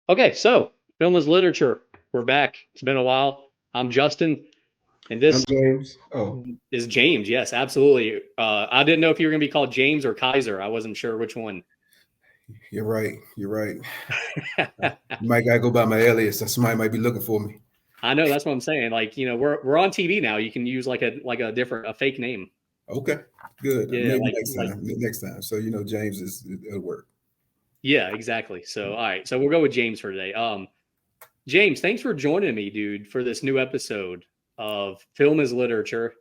Okay, so film is literature. We're back. It's been a while. I'm Justin, and I'm this James. Oh, is James. Yes, absolutely. I didn't know if you were going to be called James or Kaiser. I wasn't sure which one. you're right. You're right. You might gotta go by my alias, or somebody might be looking for me. I know that's what I'm saying. Like, we're on TV now. You can use like a different a fake name. Okay, good. Yeah, Maybe next like time. Next time. So James is it'll work. yeah, exactly. So all right, so we'll go with James for today. James, thanks for joining me, dude, for this new episode of Film is Literature.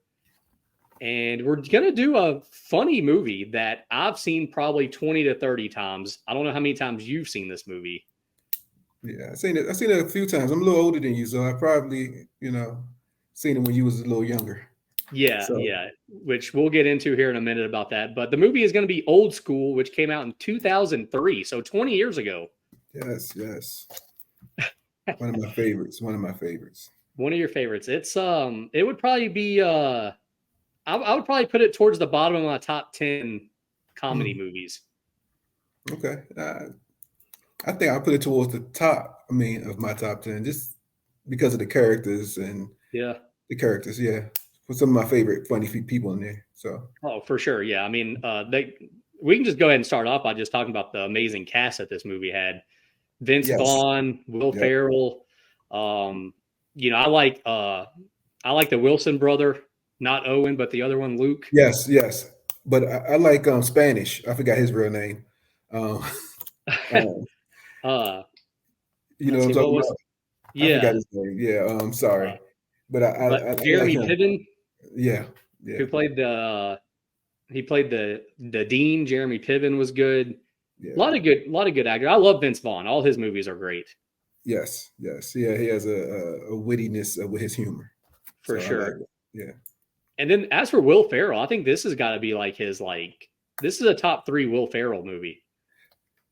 And we're going to do a funny movie that I've seen probably 20 to 30 times. I don't know how many times you've seen this movie. Yeah, I seen it. I seen it a few times. I'm a little older than you, so I probably seen it when you was a little younger. Yeah, So yeah, which we'll get into here in a minute about that. But the movie is going to be Old School, which came out in 2003, so 20 years ago. yes, yes, one of my favorites. One of my favorites. One of your favorites. It would probably be I would probably put it towards the bottom of my top 10 comedy Hmm. movies. Okay, I think I put it towards the top. I mean, of my top 10, just because of the characters and Yeah. the characters. Yeah, for some of my favorite funny people in there. So Oh, for sure. Yeah. I mean, we can just go ahead and start off by just talking about the amazing cast that this movie had. Vince yes, Vaughn, Will yep, Ferrell. Um, I like the Wilson brother, not Owen, but the other one, Luke. yes, yes. But I like Spanish. I forgot his real name. Um, um, uh, you know let's what I'm see, what talking was about? I forgot yeah, his name. Yeah, uh, sorry, but I like Jeremy him. Piven, Yeah, yeah, who played he played the dean. Jeremy Piven was good. yeah. A lot of good actors. I love Vince Vaughn. All his movies are great Yes, yes. Yeah, he has a wittiness with his humor. for So I like sure. it. Yeah. And then as for Will Ferrell, I think this has got to be like his like this is a top three Will Ferrell movie.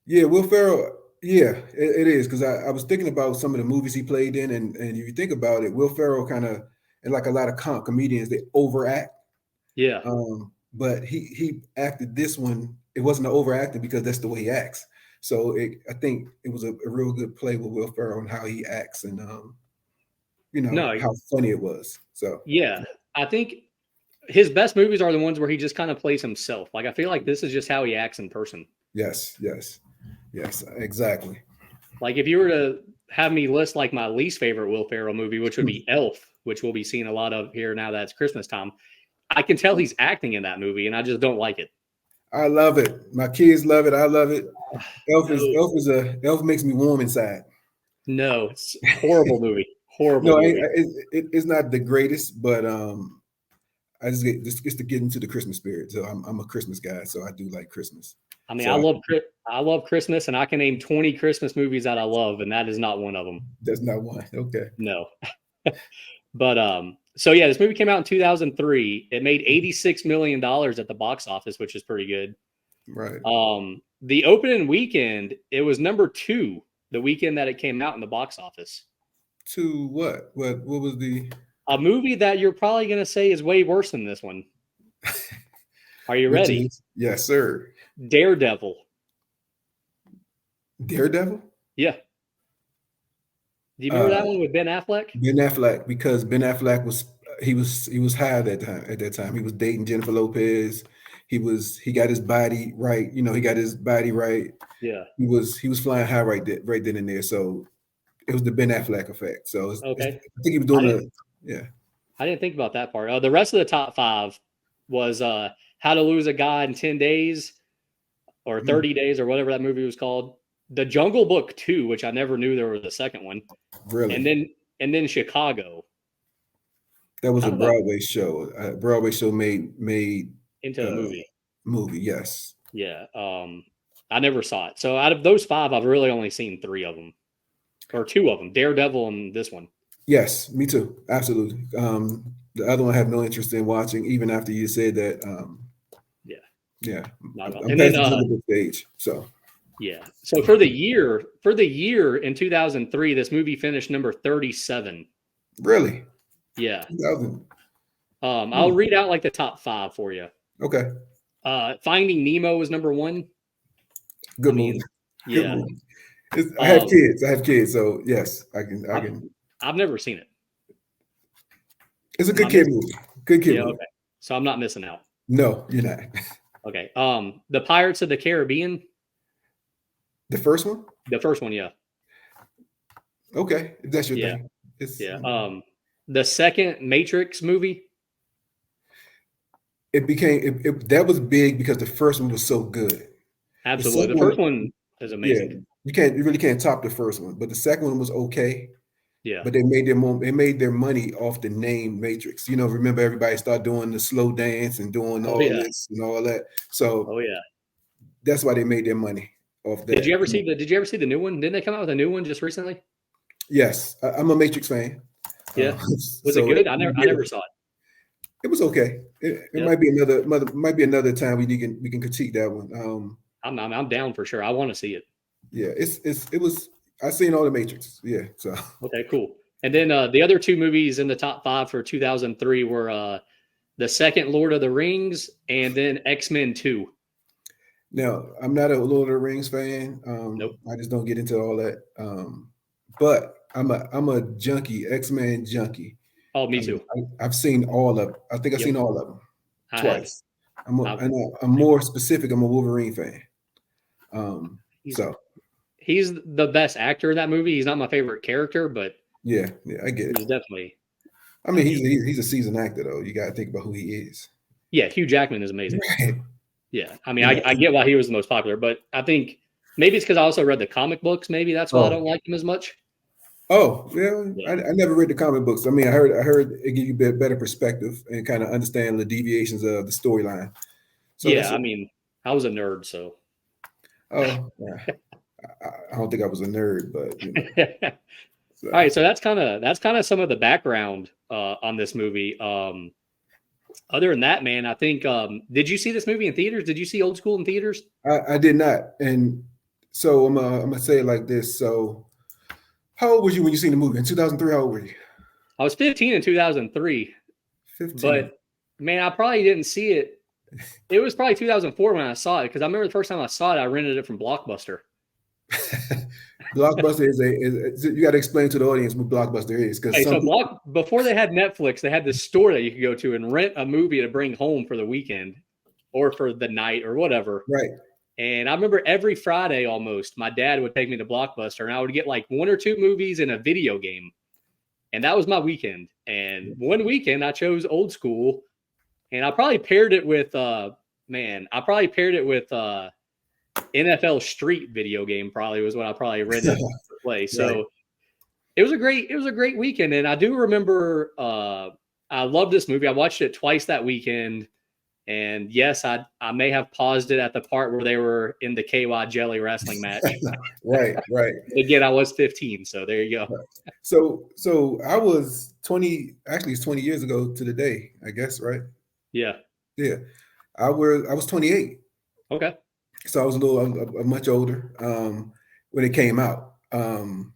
Yeah, Will Ferrell. Yeah, it is because I was thinking about some of the movies he played in, and if you think about it, Will Ferrell kind of and like a lot of comedians, they overact. Yeah. But he acted this one. It wasn't an overacting because that's the way he acts. So I think it was a real good play with Will Ferrell and how he acts, and No, how funny it was. So yeah. I think his best movies are the ones where he just kind of plays himself. Like I feel like this is just how he acts in person. yes, yes, yes, exactly. Like if you were to have me list like my least favorite Will Ferrell movie, which would be Elf, which we'll be seeing a lot of here now that it's Christmas time, I can tell he's acting in that movie, and I just don't like it. I love it. My kids love it. I love it. No, Elf makes me warm inside. no, it's a horrible movie. Horrible No, movie. it's not the greatest, but I just get to get into the Christmas spirit. So I'm a Christmas guy, so I do like Christmas. I mean, So I love Christmas, and I can name 20 Christmas movies that I love, and that is not one of them. that's not one. Okay. No, but so yeah, this movie came out in 2003. It made $86 million at the box office, which is pretty good. Right. The opening weekend, it was number two the weekend that it came out in the box office. To what? What was the A movie that you're probably going to say is way worse than this one. Are you which ready? is yes, sir. Daredevil. Daredevil? Yeah. Do you remember Uh that one with Ben Affleck? Ben Affleck, because Ben Affleck was high at that time. At that time, he was dating Jennifer Lopez. He got his body right. He got his body right. Yeah. He was flying high right then and there. So it was the Ben Affleck effect. So Okay. I think he was I doing didn't yeah. I didn't think about that part. The rest of the top five was How to Lose a Guy in 10 Days or Hmm, 30 Days or whatever that movie was called. The Jungle Book 2, which I never knew there was a second one. And really, then and then Chicago. that was I a don't know, Broadway show. Broadway show made into a uh, movie. movie. Yes, Yeah. I never saw it. So out of those five, I've really only seen three of them. Or two of them, Daredevil and this one. yes, me too. Absolutely. The other one I have no interest in watching, even after you said that. Yeah, Yeah, not at all. I'm And then past the Jungle Book stage. So yeah. So for the year in 2003, this movie finished number 37. really, Yeah. 2000. I'll Hmm, read out like the top five for you. okay, Finding Nemo was number one. I good movie. mean, Good yeah. movie. I have kids. I have kids, so yes, I can. I can. I've never seen it. It's a good kid movie. Good kid movie. Okay. So I'm not missing out. No, you're not. Okay. The Pirates of the Caribbean. The first one. The first one, yeah. Okay, if that's your thing. The second Matrix movie. It became that was big because the first one was so good. Absolutely, the first one is amazing. Yeah, you really can't top the first one, but the second one was okay. Yeah, but they made their money off the name Matrix. Remember everybody started doing the slow dance and doing all this and all that. So, that's why they made their money off that. Did you ever see the new one? Didn't they come out with a new one just recently? Yes, I'm a Matrix fan. Yeah, was it good? I never saw it. It was okay. It might be another time we can critique that one. I'm down for sure. I want to see it. Yeah, it was. I've seen all the Matrix. Yeah. So okay, cool. And then the other two movies in the top 5 for 2003 were the second Lord of the Rings and then X-Men 2. Now, I'm not a Lord of the Rings fan. Nope. I just don't get into all that. But I'm a junkie, X-Men junkie. Oh, me too. I've seen all of. I think I've seen all of them twice. I'm more specific. I'm a Wolverine fan. He's the best actor in that movie. He's not my favorite character, but yeah, I get it. He's definitely. I mean, he's a seasoned actor, though. You got to think about who he is. Yeah, Hugh Jackman is amazing. Yeah, I mean, I get why he was the most popular, but I think maybe it's because I also read the comic books. Maybe that's why I don't like him as much. Oh, yeah. I never read the comic books. I mean, I heard it give you a better perspective and kind of understand the deviations of the storyline. So yeah, I mean, I was a nerd, so. Oh, yeah. I don't think I was a nerd, but All right, so that's kind of some of the background on this movie. Other than that, man, I think did you see this movie in theaters? Did you see Old School in theaters? I did not, and so I'm gonna say it like this. So, how old were you when you seen the movie in 2003? How old were you? I was 15 in 2003. 15. But man, I probably didn't see it. It was probably 2004 when I saw it because I remember the first time I saw it, I rented it from Blockbuster. Blockbuster is you got to explain to the audience what Blockbuster is because before they had Netflix, they had this store that you could go to and rent a movie to bring home for the weekend or for the night or whatever. Right. And I remember every Friday almost, my dad would take me to Blockbuster and I would get like 1 or 2 movies and a video game. And that was my weekend. And one weekend I chose Old School and I probably paired it with NFL Street video game probably was what I probably rented to play. So right. It was a great weekend. And I do remember I love this movie. I watched it twice that weekend. And yes, I may have paused it at the part where they were in the KY Jelly wrestling match. Right. Again, I was 15, so there you go. Right. So I was 20. Actually, it's 20 years ago to the day, I guess, right? Yeah. I was 28. Okay. So I was a much older when it came out. And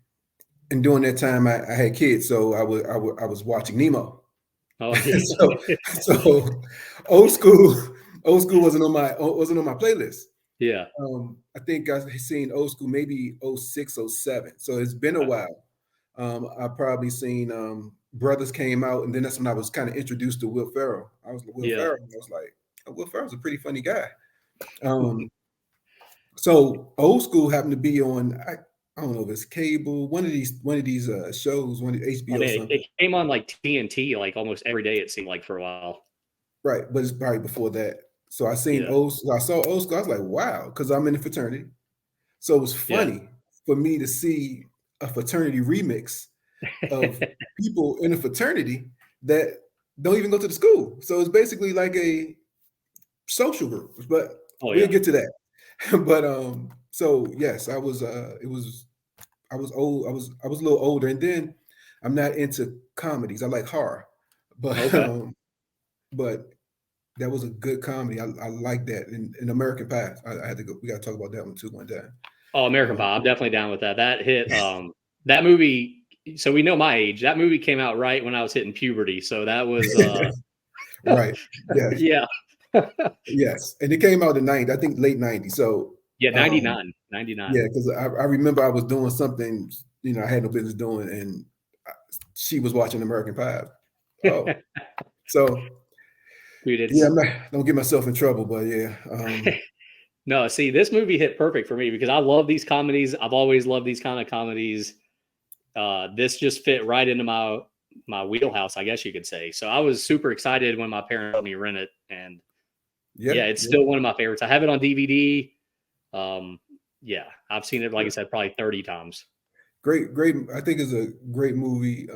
during that time, I had kids, so I was watching Nemo. Oh, so Old School wasn't on my playlist. Yeah. I think I've seen Old School maybe 06, 07. So it's been a while. I probably seen Brothers came out, and then that's when I was kind of introduced to Will Ferrell. Ferrell, and I was like, oh, Will Ferrell's a pretty funny guy. So Old School happened to be on I don't know if it's cable, one of these shows, one of the HBO. It came on like TNT like almost every day it seemed like for a while. Right, but it's probably before that. So I seen I saw Old School. I was like, wow, because I'm in a fraternity. So it was funny for me to see a fraternity remix of people in a fraternity that don't even go to the school. So it's basically like a social group, but we'll get to that. But so yes, I was I was old. I was a little older, and then I'm not into comedies. I like horror, but but that was a good comedy. I like that. In American Pie, I had to go. We got to talk about that one too one time. Oh, American Pie! I'm definitely down with that. That hit. That movie. So we know my age. That movie came out right when I was hitting puberty. So that was right. Yes. Yeah. Yes, and it came out in the 90s. I think late 90s. So Yeah, 99. 99. Yeah, because I remember I was doing something, I had no business doing, and she was watching American Pie. Oh, so Dude, yeah, it's don't get myself in trouble, but yeah. no, see, this movie hit perfect for me because I love these comedies. I've always loved these kind of comedies. This just fit right into my wheelhouse, I guess you could say. So I was super excited when my parents let me rent it, and yeah, it's still one of my favorites. I have it on DVD. Yeah, I've seen it, like I said, probably 30 times. Great. I think it's a great movie.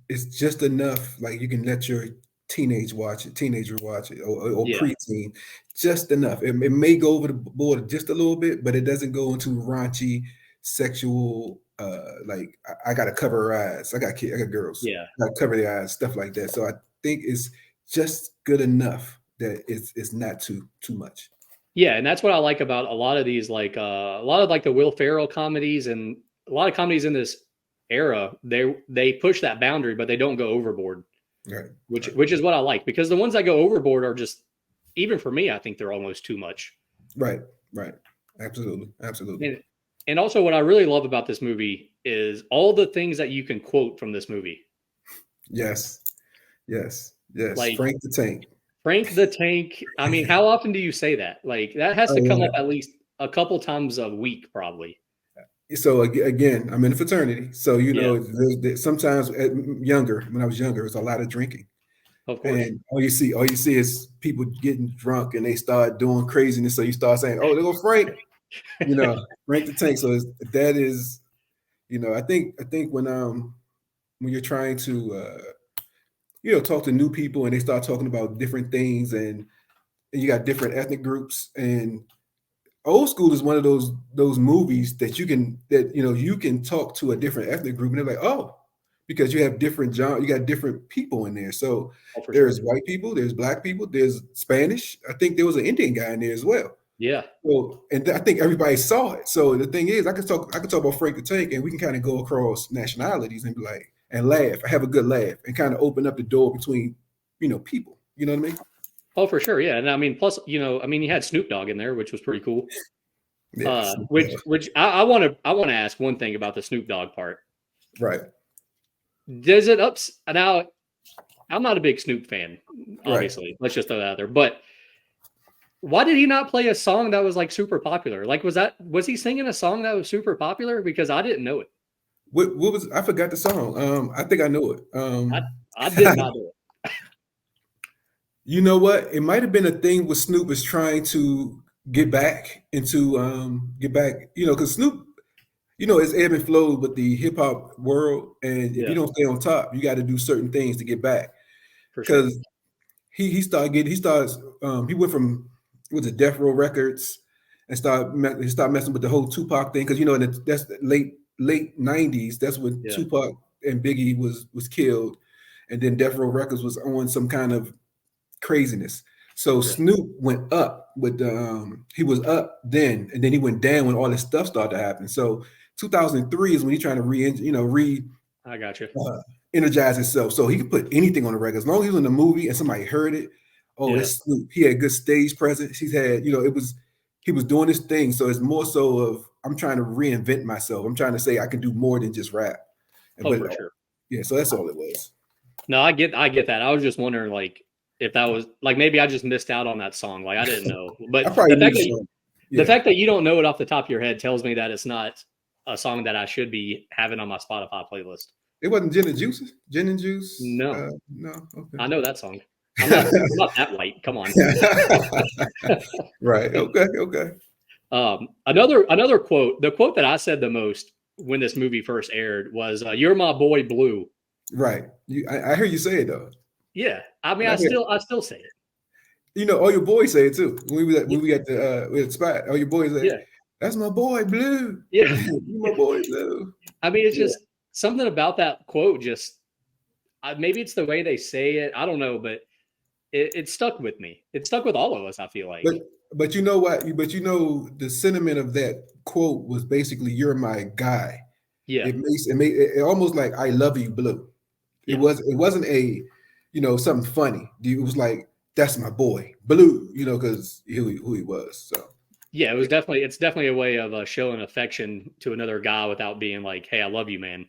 It's just enough, like you can let your teenager watch it, or preteen, just enough. It may go over the board just a little bit, but it doesn't go into raunchy, sexual. Like I gotta cover her eyes. I got kids, I got girls. Yeah, I gotta cover their eyes, stuff like that. So I think it's just good enough that it's not too much. yeah, and that's what I like about a lot of these, like a lot of like the Will Ferrell comedies and a lot of comedies in this era. They push that boundary, but they don't go overboard. Right. Which is what I like, because the ones that go overboard are just, even for me, I think they're almost too much. Right. Absolutely. And also what I really love about this movie is all the things that you can quote from this movie. Yes. Like Frank the Tank. Frank the Tank. I mean, how often do you say that? Like that has to come up at least a couple times a week, probably. So again, I'm in a fraternity, so sometimes younger, when I was younger, it was a lot of drinking. Of course. And all you see is people getting drunk, and they start doing craziness. So you start saying, "Oh, there goes Frank," Frank the Tank. So that is, I think when you're trying to talk to new people, and they start talking about different things, and you got different ethnic groups, and Old School is one of those movies that you can talk to a different ethnic group, and they're like, oh, because you have different genres, you got different people in there. So there's white people, there's black people, there's Spanish. I think there was an Indian guy in there as well. Yeah. So, and I think everybody saw it. So the thing is, I could talk about Frank the Tank, and we can kind of go across nationalities and be like, and laugh, have a good laugh, and kind of open up the door between, people. You know what I mean? Oh, for sure, yeah. And I mean, plus, you had Snoop Dogg in there, which was pretty cool. Yeah, which I want to ask one thing about the Snoop Dogg part. Right. Does it now? I'm not a big Snoop fan, obviously. Right. Let's just throw that out there. But why did he not play a song that was like super popular? Like, was he singing a song that was super popular? Because I didn't know it. What was, I forgot the song. I think I know it. I did not know it. You know what? It might have been a thing where Snoop is trying to get back, because Snoop, it's ebb and flow with the hip hop world, and if you don't stay on top, you got to do certain things to get back. Because he went from Death Row Records and started messing with the whole Tupac thing, because that's the late 90s. That's when Tupac and Biggie was killed, and then Death Row Records was on some kind of craziness. So Snoop went up with he was up then, and then he went down when all this stuff started to happen. So 2003 is when he's trying to I got you. Energize himself, so he could put anything on the record as long as he was in the movie and somebody heard it. Oh, it's Snoop. He had good stage presence. He's had, he was doing this thing. So it's more so of, I'm trying to reinvent myself. I'm trying to say I can do more than just rap. For sure. Yeah, so that's all it was. No, I get that. I was just wondering, like, if that was like, maybe I just missed out on that song. Like, I didn't know. But the fact that you don't know it off the top of your head tells me that it's not a song that I should be having on my Spotify playlist. It wasn't Gin and Juice? Gin and Juice? No. No. Okay. I know that song. I'm not that white. Come on. Right. Okay. Another quote. The quote that I said the most when this movie first aired was, "You're my boy, Blue." Right. I hear you say it though. Yeah. I mean, I still say it. All your boys say it too. When we got the spot, all your boys say, "That's my boy, Blue." Yeah. You my boy, Blue. I mean, it's just something about that quote. Just maybe it's the way they say it. I don't know, but it stuck with me. It stuck with all of us, I feel like. But you know what? But the sentiment of that quote was basically, "You're my guy." Yeah. It almost like, "I love you, Blue." It wasn't a, something funny. It was like, "That's my boy, Blue," because who he was. So Yeah, it's definitely a way of showing affection to another guy without being like, "Hey, I love you, man."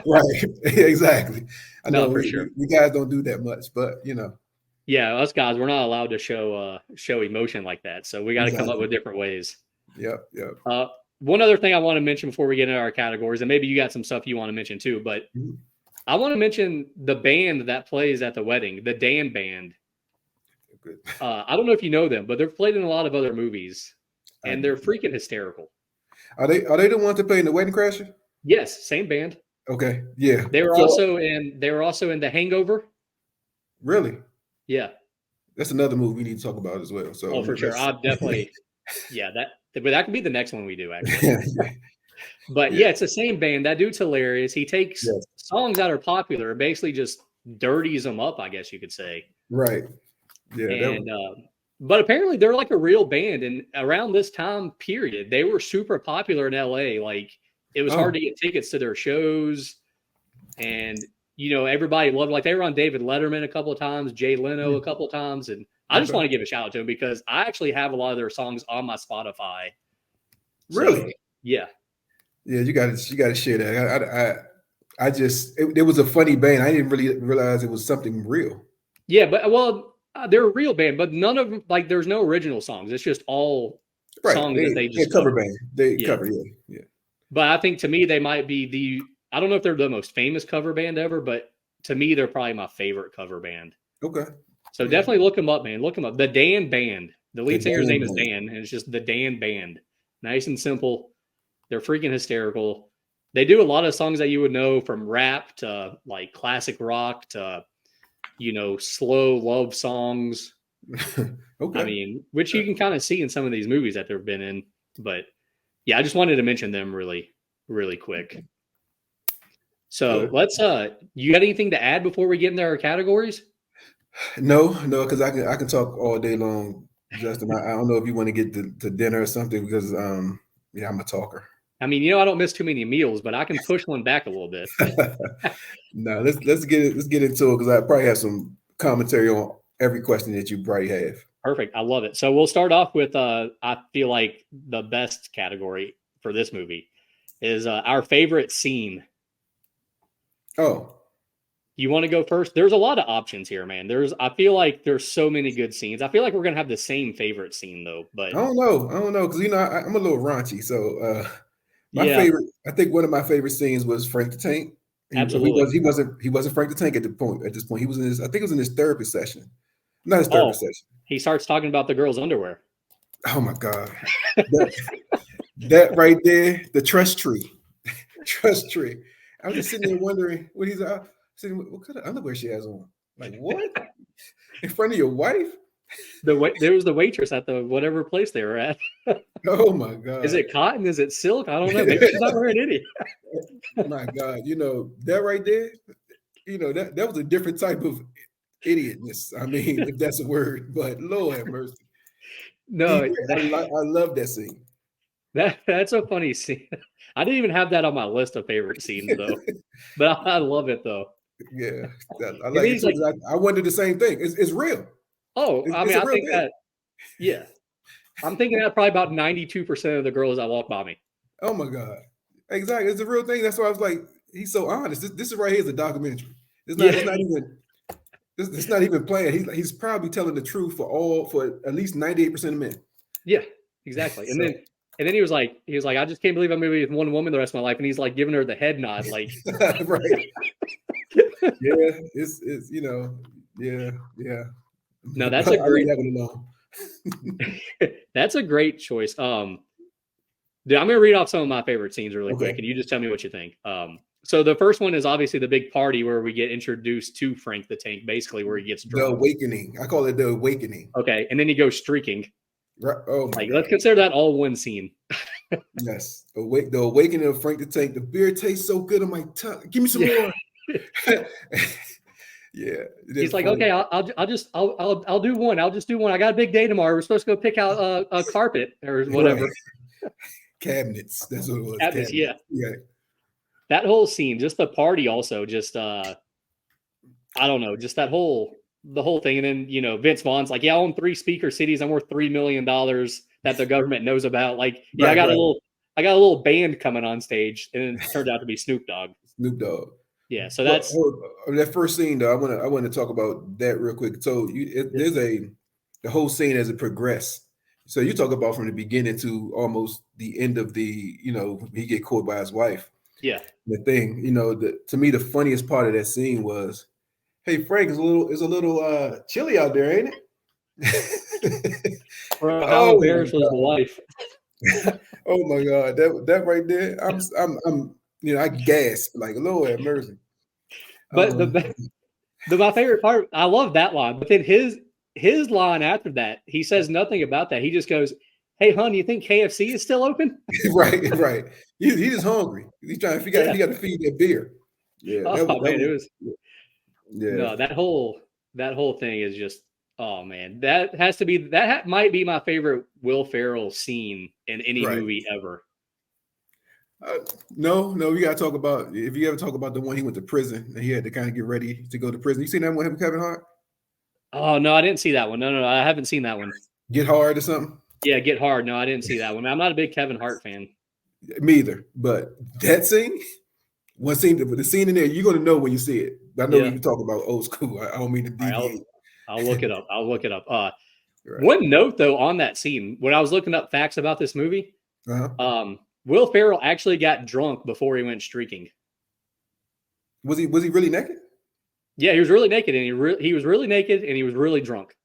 Right, exactly. I No, know for we, sure. we, we guys don't do that much, but Yeah, us guys, we're not allowed to show emotion like that, so we got to come up exactly. with different ways. Yep, yep. Uh, One other thing I want to mention before we get into our categories, and maybe you got some stuff you want to mention too, but Mhm. I want to mention the band that plays at the wedding, the Dan Band. Good. I don't know if you know them, but they've played in a lot of other movies, I and they're do. freaking hysterical. Are they the ones that play in the Wedding Crasher? Yes, same band. Okay, yeah. They were So also in The Hangover. really, Yeah. that's another movie we need to talk about as well. So Oh, for sure. let's. I'll definitely. Yeah, but that could be the next one we do actually. Yeah, But yeah, yeah, it's the same band. That dude's hilarious. He takes yes, songs that are popular and basically just dirties them up, I guess you could say. right. Yeah, that was And but apparently they're like a real band. And around this time period, they were super popular in LA. Like it was hard oh, to get tickets to their shows, and everybody loved. Like they were on David Letterman a couple of times, Jay Leno yeah, a couple of times, and I just okay. want to give a shout out to them because I actually have a lot of their songs on my Spotify. So Really? yeah. Yeah, you got to share that. I just it was a funny band. I didn't really realize it was something real. Yeah, but they're a real band, but none of them like there's no original songs. It's just all Right. songs that they They just cover cover. band. They Yeah, cover, yeah, yeah. but I think to me they might be I don't know if they're the most famous cover band ever, but to me they're probably my favorite cover band. Okay. So Yeah. definitely look them up, man. Look them up. The Dan Band. The The lead singer's Dan name is band. Dan, and it's just the Dan Band. Nice and simple. They're freaking hysterical. They do a lot of songs that you would know from rap to like classic rock to slow love songs. I Okay. mean, which you can kind of see in some of these movies that they've been in. But yeah, I just wanted to mention them really, really quick. So Good. let's you got anything to add before we get into our categories? No, because I can talk all day long, Justin. I don't know if you want to get to dinner or something because yeah, I'm a talker. I mean, I don't miss too many meals, but I can push one back a little bit. No, let's get into it because I probably have some commentary on every question that you probably have. Perfect. I love it. So we'll start off with I feel like the best category for this movie is our favorite scene. Oh, You want to go first? There's a lot of options here, man. I feel like there's so many good scenes. I feel like we're gonna have the same favorite scene though, but I don't know because I'm a little raunchy. So my yeah, favorite, I think one of my favorite scenes was Frank the Tank. absolutely. He wasn't Frank the Tank at this point. He was in his I think it was in his therapy session, not his therapy Oh, session. he starts talking about the girl's underwear. Oh my god, that, that right there, the trust tree, trust tree. I was just sitting there wondering what he's sitting. What kind of underwear she has on? Like what? In front of your wife? There was the waitress at the whatever place they were at. Oh my Is god. it cotton? Is it silk? I don't know. Maybe she's not wearing any. My God, that right there, that was a different type of idiotness. I mean, if that's a word, but Lord have mercy. No, I love that scene. that's a funny scene. I didn't even have that on my list of favorite scenes though, but I love it though. Yeah, I And like it he's too. like, 'Cause I wondered the same thing. It's real. oh, I It's mean, a I real think thing. that, yeah, I'm thinking that probably about 92% of the girls that walk by me. Oh my God, exactly. It's a real thing. That's why I was like, he's so honest. This is right here is a documentary. It's not. Yeah, It's not even. It's not even playing. He's probably telling the truth for at least 98% of men. yeah, exactly. And So then he was like, I just can't believe I'm going to be with one woman the rest of my life. And he's like giving her the head nod, like, right. Yeah, it's yeah. no, that's a But I leave great, that one alone. that's a great choice. Dude, I'm going to read off some of my favorite scenes really quick, Okay. and you just tell me what you think. So the first one is obviously the big party where we get introduced to Frank the Tank, basically where he gets The drunk. awakening. I call it the awakening. Okay, and then he goes streaking. Right. Oh my Like, God. let's consider that all one scene. Yes. The awakening of Frank the Tank. The beer tastes so good on my tongue. Give me some Yeah. more. Yeah. He's like, okay, I'll do one. I'll just do one. I got a big day tomorrow. We're supposed to go pick out a carpet or whatever. Right. Cabinets. That's what it was. Cabinets, yeah. Yeah. That whole scene, just the party, also, just I don't know, just that whole the whole thing. And then, you know, Vince Vaughn's like, yeah, I own 3 speaker cities. I'm worth $3 million that the government knows about. Like, yeah, I got a little band coming on stage, and it turned out to be Snoop Dogg. Snoop Dogg. Yeah. So that's that first scene though. I want to talk about that real quick. So there's the whole scene as it progressed. So you talk about from the beginning to almost the end of the, you know, he get caught by his wife. Yeah. The thing, you know, to me, the funniest part of that scene was, hey, Frank, it's a little chilly out there, ain't it? Bro, how embarrassed was the wife? Oh my God, that right there, I'm you know, I gasped like, Lord have mercy. But my favorite part, I love that line, but then his line after that, he says nothing about that. He just goes, "Hey, hon, you think KFC is still open?" right. He's just hungry. He's trying to figure out. He got to feed that beer. Yeah. No, that whole thing is just, oh man, that might be my favorite Will Ferrell scene in any movie ever. No, we gotta talk about, if you ever talk about the one he went to prison and he had to kind of get ready to go to prison. You seen that one with him, Kevin Hart? Oh no, I didn't see that one. No, I haven't seen that one. Get Hard or something? Yeah, Get Hard. No, I didn't see that one. I'm not a big Kevin Hart fan. Me either. But that scene, the scene in there, you're gonna know when you see it. I know you talk about old school. I don't mean to deviate. I'll look it up. One note though on that scene, when I was looking up facts about this movie, Will Ferrell actually got drunk before he went streaking. Was he really naked? Yeah, he was really naked, and he was really naked, and he was really drunk.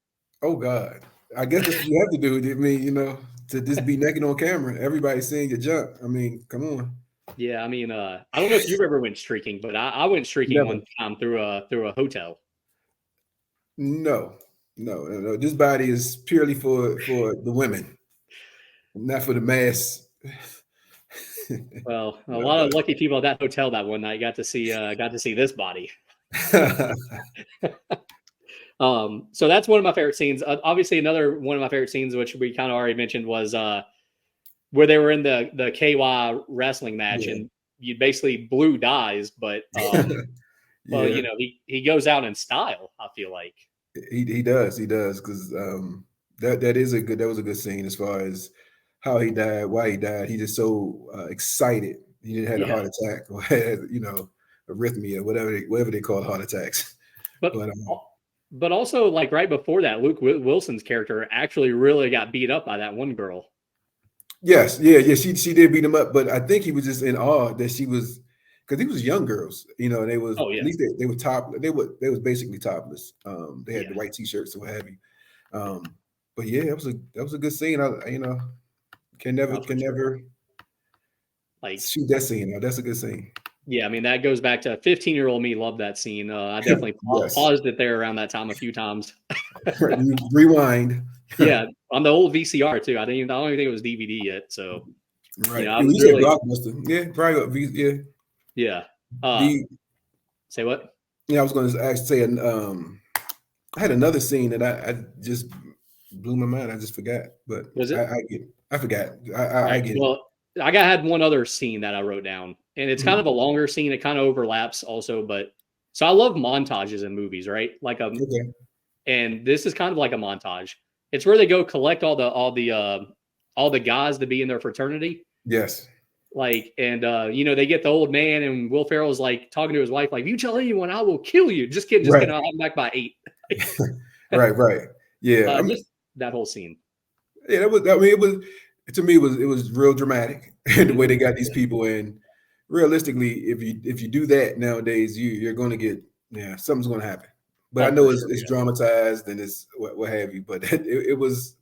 Oh God! I guess that's what you have to do. I mean, you know, to just be naked on camera, everybody's seeing your junk. I mean, come on. Yeah, I mean, I don't know if you ever went streaking, but I went streaking one time through a hotel. No. This body is purely for the women, not for the mass. Well, a lot of lucky people at that hotel that one night got to see this body. So that's one of my favorite scenes. Obviously, another one of my favorite scenes, which we kind of already mentioned, was where they were in the KY wrestling match, and you basically Blue dies, but well, you know, he goes out in style. I feel like he does because that was a good scene as far as how he died, why he died. He just so excited. He didn't have a heart attack or had, you know, arrhythmia, whatever they call heart attacks. But also, like right before that, Luke Wilson's character actually really got beat up by that one girl. Yes, she did beat him up, but I think he was just in awe that she was, because he was young girls, you know, they was at least they were top, they was basically topless. They had the white t-shirts or what have you. But yeah, that was a good scene. You know, can never like shoot that scene. That's a good scene. Yeah, I mean, that goes back to 15-year-old me loved that scene. I definitely paused it there around that time a few times. Rewind. Yeah, on the old VCR too. I don't even think it was DVD yet. So, right. You know, you said Blockbuster. Yeah, probably. Yeah. Say what? Yeah, I was going to actually say, I had another scene that I just blew my mind. I just forgot. But was it? I forgot. I get it. Well, I had one other scene that I wrote down, and it's kind of a longer scene. It kind of overlaps also, but so I love montages in movies, right? Like and this is kind of like a montage. It's where they go collect all the guys to be in their fraternity. Yes. Like, and you know, they get the old man, and Will Ferrell's like talking to his wife, like, "If you tell anyone, I will kill you." Just kidding. I'll come back by 8. right. Yeah. Just that whole scene. Yeah, it was. To me, it was real dramatic the way they got these people in. Realistically, if you do that nowadays, you're going to get something's going to happen. But I know it's dramatized and it's what have you. But it was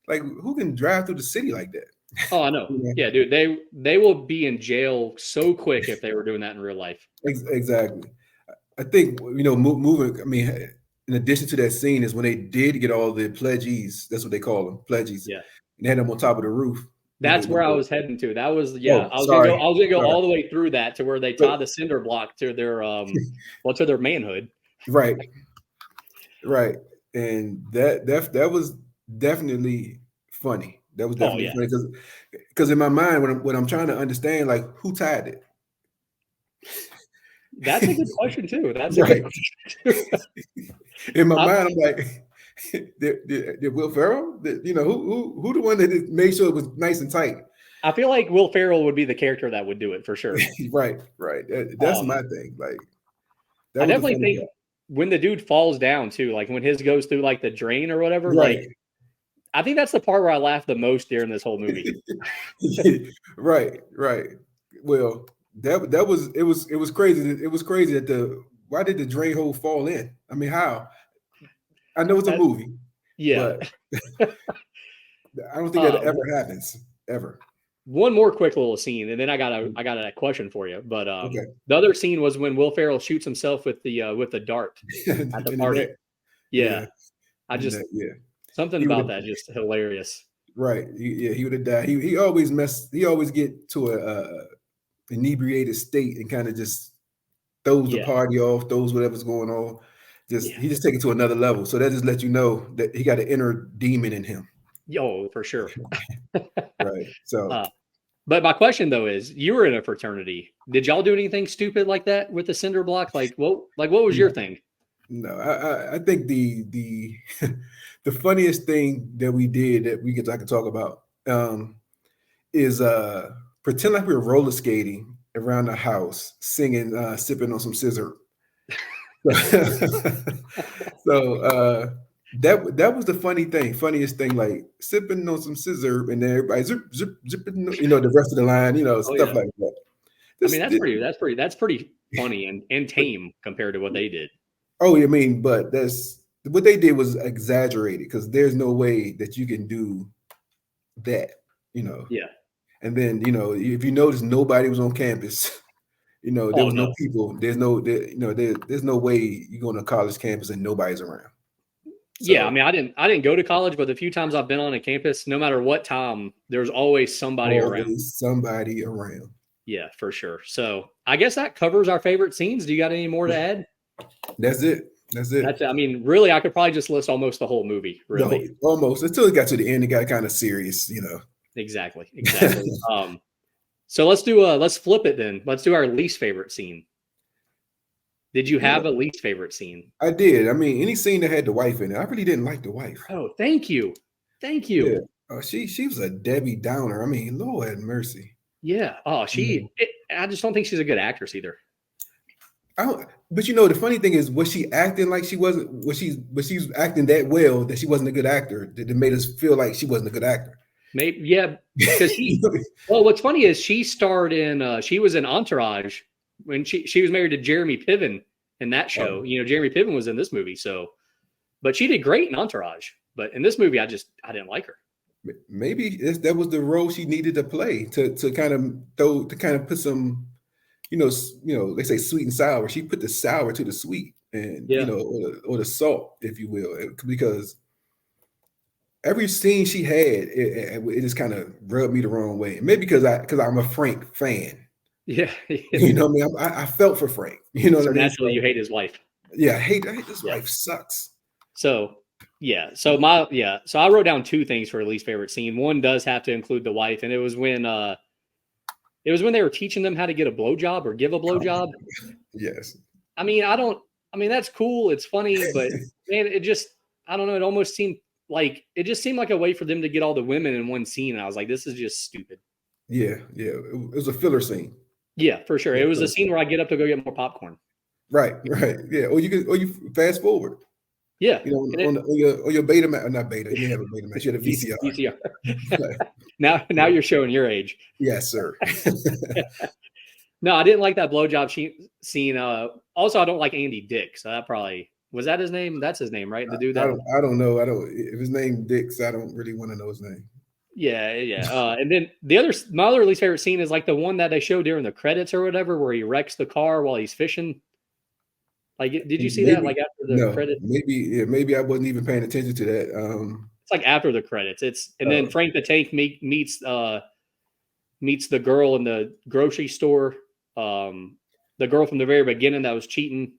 like, who can drive through the city like that? Oh, I know. Yeah, dude, they will be in jail so quick if they were doing that in real life. Exactly. I think, you know, moving. I mean, in addition to that scene is when they did get all the pledgees. That's what they call them, pledgees. Yeah. And they had them on top of the roof. That's where I was heading to. That was I was gonna go all the way through that to where they tie the cinder block to their to their manhood. Right. And that was definitely funny. That was definitely funny because in my mind when I'm trying to understand, like, who tied it. That's a good question too. That's a good question. In my mind, I'm like, did Will Ferrell? Who the one that made sure it was nice and tight? I feel like Will Ferrell would be the character that would do it for sure. Right. That's my thing. Like, that I was the definitely funny think when the dude falls down too, like when his goes through like the drain or whatever, part. like I think that's the part where I laughed the most during this whole movie. Right. Well, that was crazy. It was crazy that why did the drain hole fall in? I mean, how? I know it's a movie. Yeah. But I don't think that ever happens. Ever. One more quick little scene, and then I got a question for you. But the other scene was when Will Ferrell shoots himself with the dart at the party. Yeah. I just something about that just hilarious. Right. He would have died. He always get to a inebriated state and kind of just throws the party off, throws whatever's going on. He just take it to another level. So that just lets you know that he got an inner demon in him. Yo, for sure. Right. So but my question though is, you were in a fraternity. Did y'all do anything stupid like that with the cinder block? Like what was your thing? No, I think the the funniest thing that we did that I could talk about is pretend like we were roller skating around the house, singing, sipping on some scissor. So that was the funniest thing, like sipping on some scissor, and then everybody zipping, the rest of the line, stuff like that. That's pretty funny and tame compared to what they did. Oh, I mean, but that's what they did was exaggerated because there's no way that you can do that, Yeah. And then, if you notice, nobody was on campus. There was no people. There's no way you go on a college campus and nobody's around. So, yeah, I mean, I didn't go to college, but the few times I've been on a campus, no matter what time, there's always somebody around. Somebody around. Yeah, for sure. So I guess that covers our favorite scenes. Do you got any more to add? That's it. I mean, really, I could probably just list almost the whole movie. Really, no, almost until it got to the end, it got kind of serious. Exactly. So let's flip it then. Let's do our least favorite scene. Did you have a least favorite scene? I did. I mean, any scene that had the wife in it, I really didn't like the wife. Oh, thank you. Yeah. Oh, she was a Debbie Downer. I mean, Lord have mercy. Yeah. Oh, I just don't think she's a good actress either. But the funny thing is, was she acting like she wasn't? Was she acting that well that she wasn't a good actor? That made us feel like she wasn't a good actor. Maybe, yeah. Because well, what's funny is she starred in. She was in Entourage when she was married to Jeremy Piven in that show. Jeremy Piven was in this movie, but she did great in Entourage. But in this movie, I didn't like her. Maybe that was the role she needed to play to kind of put some, they say sweet and sour. She put the sour to the sweet, and or the salt, if you will, because every scene she had, it just kind of rubbed me the wrong way. Maybe because I'm a Frank fan. Yeah, I felt for Frank. So naturally, you hate his wife. Yeah, I hate his wife. Sucks. So. Yeah. So I wrote down two things for least favorite scene. One does have to include the wife, and it was when they were teaching them how to get a blowjob or give a blowjob. Yes. I mean, that's cool. It's funny, but man, I don't know. It almost seemed like a way for them to get all the women in one scene. And I was like, this is just stupid. Yeah. It was a filler scene. Yeah, for sure. It was a scene where I get up to go get more popcorn. Right. Yeah. Or you fast forward. Yeah. On your Betamax, not Beta. You didn't have a Betamax. You had a VCR. VCR. Now you're showing your age. Yes, sir. No, I didn't like that blowjob scene. Also, I don't like Andy Dick. So that probably was that his name. That's his name, right? The dude. I don't know. If his name Dix, I don't really want to know his name. Yeah. And then my other least favorite scene is like the one that they show during the credits or whatever, where he wrecks the car while he's fishing. Like, did you see that? Like after the credits? Maybe I wasn't even paying attention to that. It's like after the credits. Then Frank the Tank meets the girl in the grocery store. The girl from the very beginning that was cheating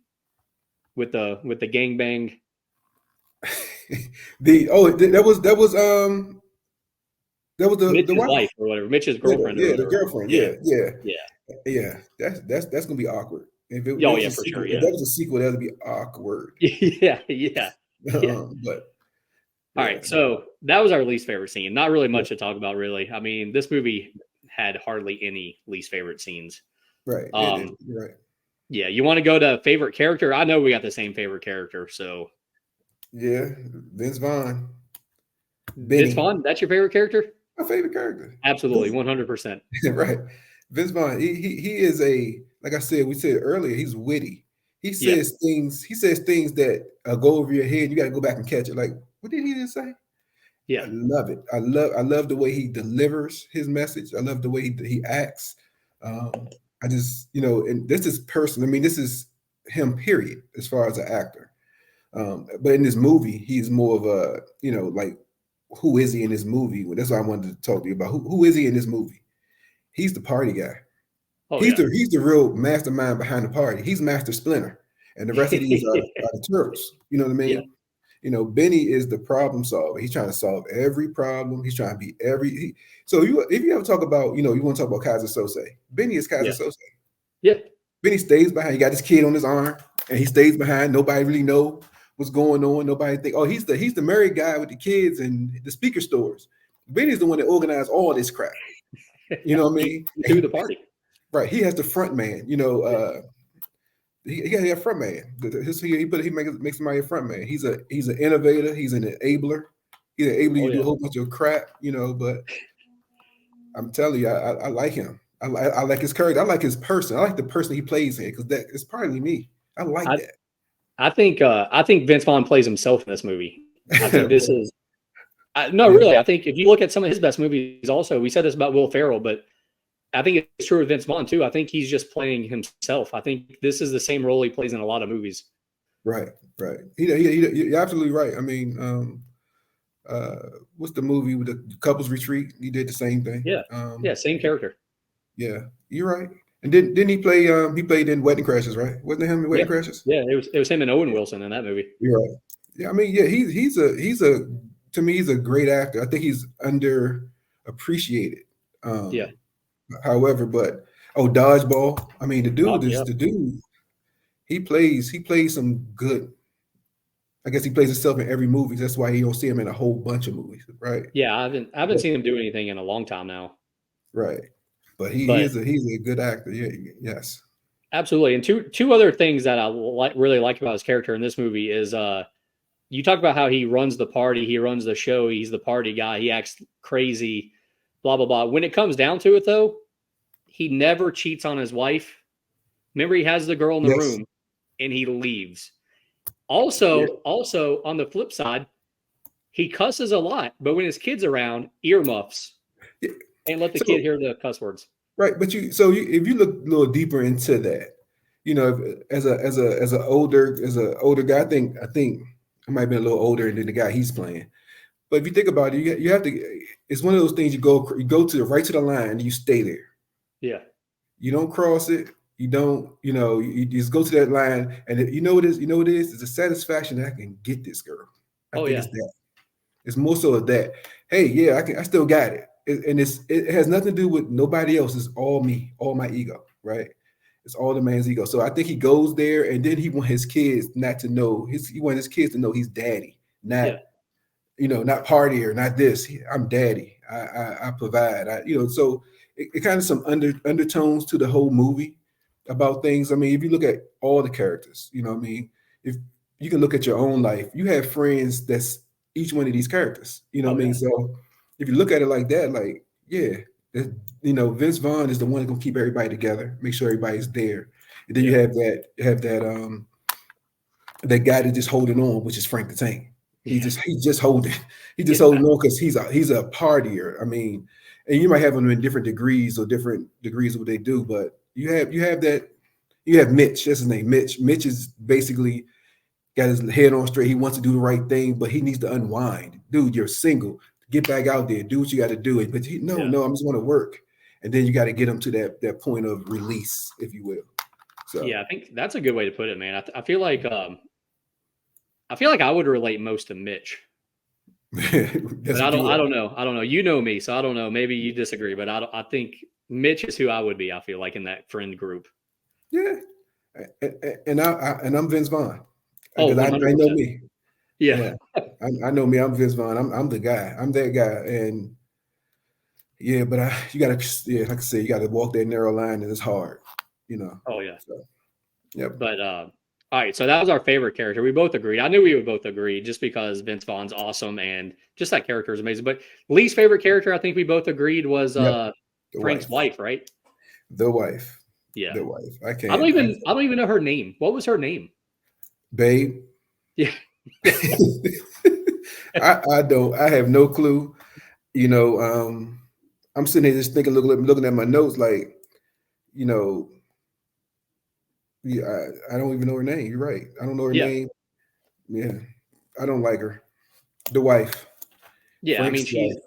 with the gangbang. That was Mitch's wife or whatever. Mitch's girlfriend. Yeah, the girlfriend. Yeah. That's gonna be awkward. If it, Oh was yeah, a for sequel, sure. if Yeah. that was a sequel, that would be awkward. Yeah. Yeah. Yeah. But All yeah, right. So that was our least favorite scene. Not really much to talk about, really. I mean, this movie had hardly any least favorite scenes. right. Um, You're right. yeah. You want to go to favorite character? I know we got the same favorite character. So Yeah, Vince Vaughn, Vince Benny, Vaughn, that's your favorite character? my favorite character. Absolutely, 100%. Right. Vince Vaughn, he is like I said, we said earlier, he's witty. Yeah. He says things that go over your head. You got to go back and catch it. Like, what did he just say? Yeah. I love it. I love the way he delivers his message. I love the way he acts. I just, and this is personal. I mean, this is him, period, as far as an actor. But in this movie, he's more of a, like, who is he in this movie? Well, that's what I wanted to talk to you about. Who is he in this movie? He's the party guy. Oh, he's yeah. the real mastermind behind the party. He's Master Splinter, and the rest of these are the turtles. You know what I mean? Yeah. Benny is the problem solver. He's trying to solve every problem. He's trying to be so if you ever talk about, you want to talk about Kaiser Sose, Benny is Kaiser Sose. Yeah. Benny stays behind. He got his kid on his arm, and he stays behind. Nobody really know what's going on. Nobody think, oh, he's the married guy with the kids and the speaker stores. Benny's the one that organized all this crap. You know what I mean? He threw the party. Right. He has the front man. He got a front man. He makes somebody a front man. He's an innovator. He's an enabler. He's an enabler. You do a whole bunch of crap, but I'm telling you, I like him. I like his character. I like his person. I like the person he plays in, because that is probably me. I like that. I think Vince Vaughn plays himself in this movie. I think this is really. I think if you look at some of his best movies, also, we said this about Will Ferrell, but I think it's true with Vince Vaughn too. I think he's just playing himself. I think this is the same role he plays in a lot of movies. Right. You're absolutely right. I mean, what's the movie with the couples retreat? He did the same thing. Yeah. Same character. Yeah, you're right. And didn't he play? He played in Wedding Crashers, right? Wasn't it him in Wedding Crashers? Yeah, it was him and Owen Wilson in that movie. You're right. Yeah, I mean, yeah, he's a to me, he's a great actor. I think he's underappreciated. However, but Dodgeball. I mean, the dude. He plays some good. I guess he plays himself in every movie. That's why you don't see him in a whole bunch of movies, right? Yeah, I haven't seen him do anything in a long time now. Right, but he's a good actor. Yeah, yes, absolutely. And two other things that I really like about his character in this movie is you talk about how he runs the party, he runs the show, he's the party guy, he acts crazy, blah blah blah. When it comes down to it, though, he never cheats on his wife. Remember, he has the girl in the room, and he leaves. Also, on the flip side, he cusses a lot, but when his kid's around, earmuffs and let the kid hear the cuss words. Right, but if you look a little deeper into that, as an older guy, I think I might be a little older than the guy he's playing. But if you think about it, you have to. It's one of those things you go to right to the line, and you stay there. Yeah, you don't cross it. You don't, you just go to that line, and you know what it is? It's a satisfaction that I can get this girl. I think it's that. It's more so of that. Hey, yeah, I still got it. And it has nothing to do with nobody else. It's all me, all my ego, right? It's all the man's ego. So I think he goes there, and then he wants his kids not to know. He wants his kids to know he's daddy, not not partier, not this. I'm daddy. I provide. So it kind of some undertones to the whole movie about things. I mean, if you look at all the characters, if you can look at your own life, you have friends that's each one of these characters. You know what I mean? So if you look at it like that, like, yeah, Vince Vaughn is the one that's gonna keep everybody together, make sure everybody's there. And then you have that guy that's just holding on, which is Frank the Tank. He's just holding on because he's a partier. I mean, and you might have them in different degrees of what they do, but you have Mitch. That's his name, Mitch. Mitch is basically got his head on straight. He wants to do the right thing, but he needs to unwind. Dude, you're single. Get back out there. Do what you got to do. But no, I'm just going to work. And then you got to get him to that point of release, if you will. So yeah, I think that's a good way to put it, man. I feel like I would relate most to Mitch. But I don't know. You know me, so I don't know. Maybe you disagree, but I think Mitch is who I would be. I feel like in that friend group. Yeah, And I'm Vince Vaughn Oh, because I know 100%. me. Yeah. I know me. I'm Vince Vaughn. I'm the guy. I'm that guy. And yeah, but you gotta, like I said, you gotta walk that narrow line, and it's hard, you know. Oh yeah. So, yep. But all right, so that was our favorite character. We both agreed. I knew we would both agree just because Vince Vaughn's awesome and just that character is amazing. But least favorite character, I think we both agreed was Frank's wife, right? The wife. Yeah. The wife. I don't can't. even know her name. What was her name? Babe. Yeah. I don't. I have no clue. You know, I'm sitting here just thinking, looking at my notes, like, you know, yeah, I don't even know her name. You're right. I don't know her name. Yeah, I don't like her. The wife. Yeah, Frank's she's wife.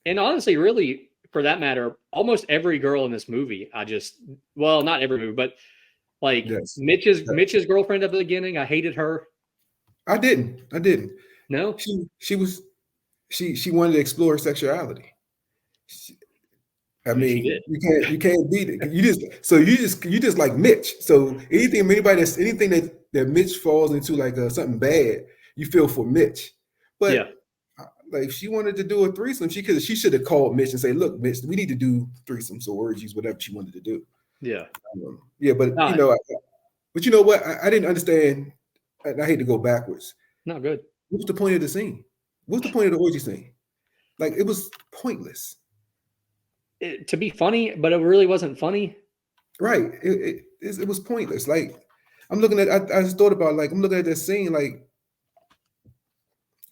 And honestly, really, for that matter, almost every girl in this movie, not every movie, but like Mitch's girlfriend at the beginning, I hated her. I didn't. No, she wanted to explore sexuality. You can't beat it. You just like Mitch. So anything that Mitch falls into, like something bad, you feel for Mitch. But like, if she wanted to do a threesome, she should have called Mitch and say, "Look, Mitch, we need to do threesomes or orgies, whatever she wanted to do." Yeah, but you know what? I didn't understand. I hate to go backwards. Not good. What's the point of the scene? What's the point of the orgy scene? Like, it was pointless. To be funny, but it really wasn't funny. Right. It was pointless. Like, I'm looking at. I just thought about, like, I'm looking at that scene. Like,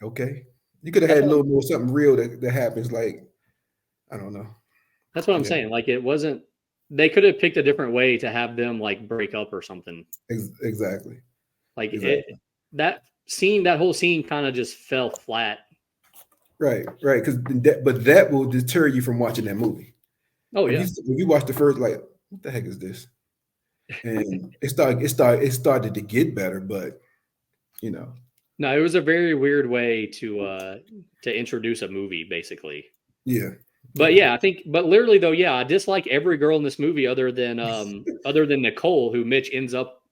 okay, you could have had a little more something real that happens. Like, I don't know. That's what I'm saying. Like, it wasn't. They could have picked a different way to have them like break up or something. Exactly. Like that whole scene kind of just fell flat. Right. But that will deter you from watching that movie. Oh yeah. If you watch the first, like, what the heck is this? And it started to get better, but you know. No, it was a very weird way to introduce a movie, basically. Yeah. But yeah, but literally though, yeah, I dislike every girl in this movie other than Nicole, who Mitch ends up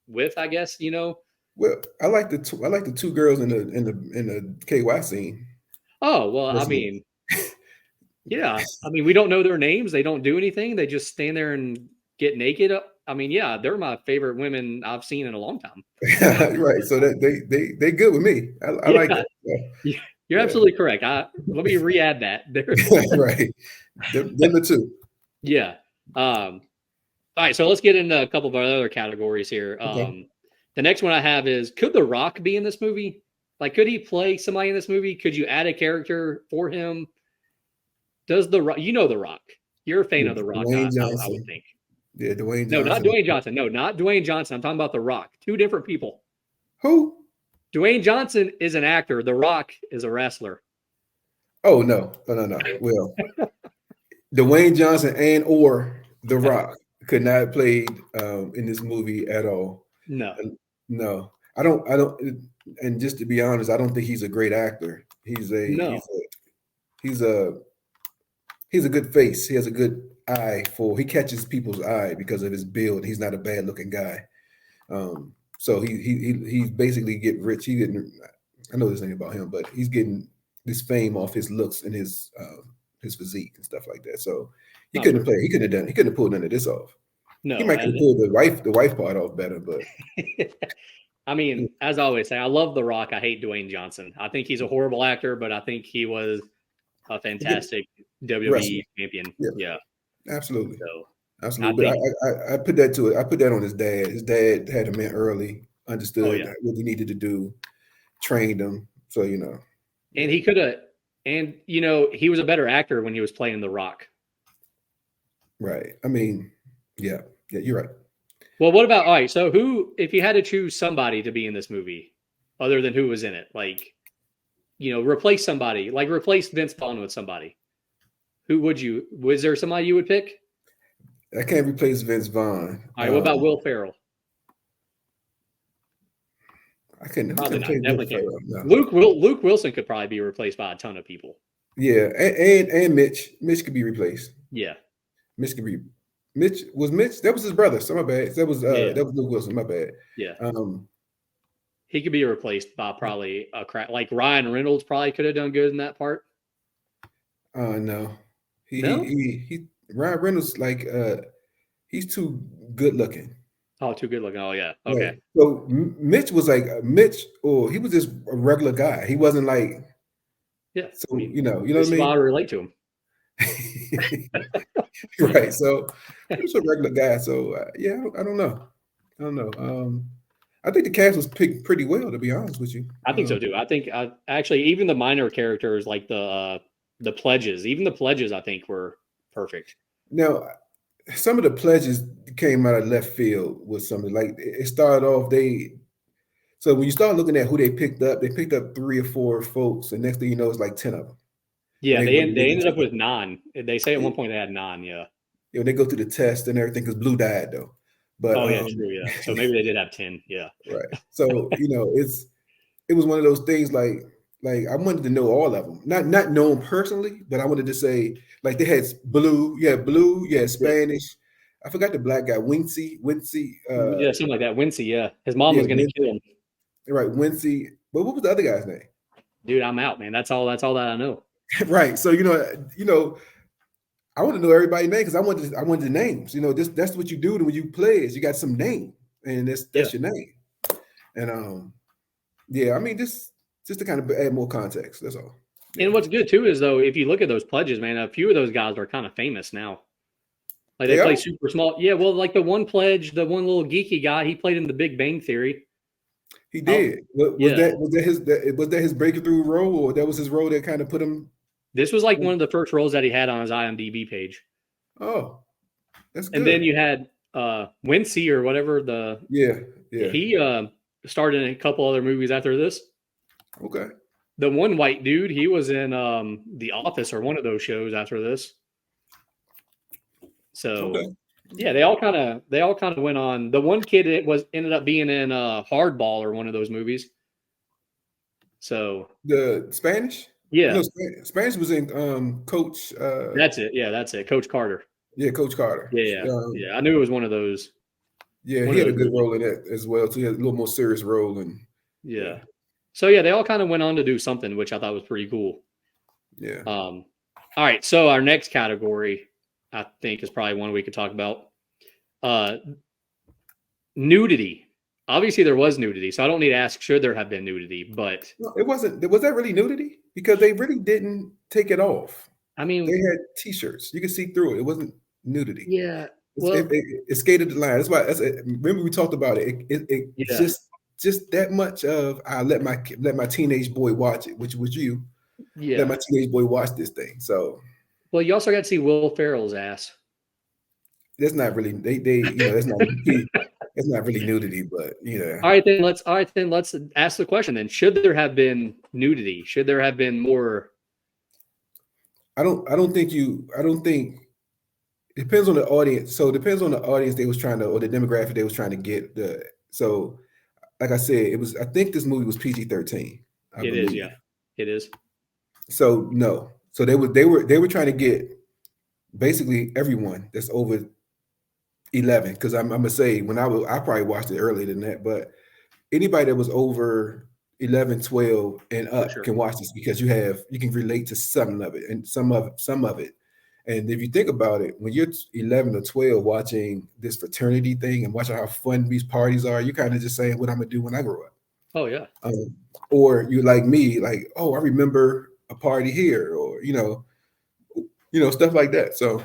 with, I guess, you know. Well, I like the two girls in the KY scene. Oh, well, I mean, yeah. I mean, we don't know their names. They don't do anything. They just stand there and get naked. I mean, yeah, they're my favorite women I've seen in a long time. Right. So that they good with me. I like that. Yeah. You're absolutely correct. Let me re-add that. Right. Them the two. Yeah. All right. So let's get into a couple of our other categories here. Okay. The next one I have is, could The Rock be in this movie? Like, could he play somebody in this movie? Could you add a character for him? Does The Rock, The Rock. You're a fan of The Rock, I would think. Yeah, Dwayne Johnson. No, not Dwayne Johnson. No, not Dwayne Johnson. I'm talking about The Rock. Two different people. Who? Dwayne Johnson is an actor. The Rock is a wrestler. Oh, no. Well, Dwayne Johnson or The Rock could not have played in this movie at all. No. I don't. And just to be honest, I don't think he's a great actor. He's a good face. He has a good eye he catches people's eye because of his build. He's not a bad looking guy. So he basically get rich. I know this ain't about him, but he's getting this fame off his looks and his physique and stuff like that. So he couldn't play. He couldn't have pulled none of this off. No, he might have pulled the wife part off better, but I mean, as I always say, I love The Rock. I hate Dwayne Johnson. I think he's a horrible actor, but I think he was a fantastic WWE champion. Yeah. Absolutely. So, absolutely. But I put that to it. I put that on his dad. His dad had him in early, understood what he needed to do, trained him. So, And he could have, and he was a better actor when he was playing The Rock. Right. I mean, yeah, you're right. Well, what about, all right, so if you had to choose somebody to be in this movie other than who was in it, like, replace somebody, like replace Vince Vaughn with somebody, was there somebody you would pick? I can't replace Vince Vaughn. All right, what about Will Ferrell? I couldn't. Definitely can't. No. Luke Wilson could probably be replaced by a ton of people. Yeah, and Mitch could be replaced. Yeah. Mitch could be Mitch was Mitch. That was his brother. So my bad. Yeah, That was Luke Wilson. My bad. yeah. Um, He could be replaced by probably a crack like Ryan Reynolds probably could have done good in that part. no, No? he Ryan Reynolds he's too good looking. Oh, too good looking. Oh yeah. Right. Okay. So Mitch was like Mitch, or he was just a regular guy. He wasn't like Yeah. so. I mean, You know this what is I why I mean? relate to him. Right. So he was a regular guy. So yeah, I don't know. I don't know. I think the cast was picked pretty well, to be honest with you. I think so too. I think actually even the minor characters like the pledges, even the pledges, I think were perfect. Now, some of the pledges came out of left field with something like it started off. So when you start looking at who they picked up 3 or 4 folks, and next thing you know, it's like 10 of them. Yeah, they When ended up with 9. They say at one point they had 9. Yeah. they go through the test and everything because Blue died though. But Oh yeah, true. Yeah. So maybe they did have 10. Yeah. right. So it was one of those things like I wanted to know all of them, not know them personally, but I wanted to say like they had blue, Spanish. I forgot the black guy, Wincy, Yeah, something like that. Wincy. Yeah, his mom was going to kill him. right, Wincy. But what was the other guy's name? Dude, I'm out, man. That's all that I know. Right. So I want to know everybody's name because I wanted the names. That's what you do when you play is you got some name, and that's your name. And yeah, I mean just to kind of add more context. That's all. Yeah. And what's good too is though, if you look at those pledges, man, a few of those guys are kind of famous now. Like they play super small. Yeah, well, like the one pledge, the one little geeky guy, he played in The Big Bang Theory. He did. Was that his breakthrough role, or that was his role that kind of put him? This was like one of the first roles that he had on his IMDb page. Oh, that's good. And then you had Wincy or whatever yeah. He started in a couple other movies after this. Okay. The one white dude, he was in The Office or one of those shows after this. So okay. Yeah, they all kind of went on. The one kid ended up being in Hardball or one of those movies. So the Spanish, yeah, no, Spanish was in Coach. That's it. Yeah, that's it. Coach Carter. Yeah, Coach Carter. Yeah. I knew it was one of those. Yeah, he had a good role in that as well. So he had a little more serious role yeah. So yeah, they all kind of went on to do something, which I thought was pretty cool. Yeah. All right. So our next category, I think, is probably one we could talk about. Nudity. Obviously, there was nudity, so I don't need to ask should there have been nudity, but no, it wasn't. Was that really nudity? Because they really didn't take it off. I mean, they had T-shirts. You could see through it. It wasn't nudity. Yeah. Well, it skated the line. That's why. Remember we talked about it. It's just that much of I let my teenage boy watch it, which was you. Yeah. Let my teenage boy watch this thing. So. Well, you also got to see Will Ferrell's ass. That's not really that's not it's not really nudity, but All right, then let's ask the question then. Should there have been nudity? Should there have been more? I don't think it depends on the audience. So it depends on the audience they was trying to, or the demographic they was trying to get. So like I said, I think this movie was PG-13. It is, yeah. It is. So no. So they were trying to get basically everyone that's over 11, because I'm gonna say I probably watched it earlier than that, but anybody that was over 11, 12 and up can watch this because you can relate to some of it and some of it. And if you think about it, when you're 11 or 12 watching this fraternity thing and watching how fun these parties are, you're kind of just saying what I'm gonna do when I grow up. Oh yeah. Or you like me, like, oh, I remember a party here, or stuff like that. So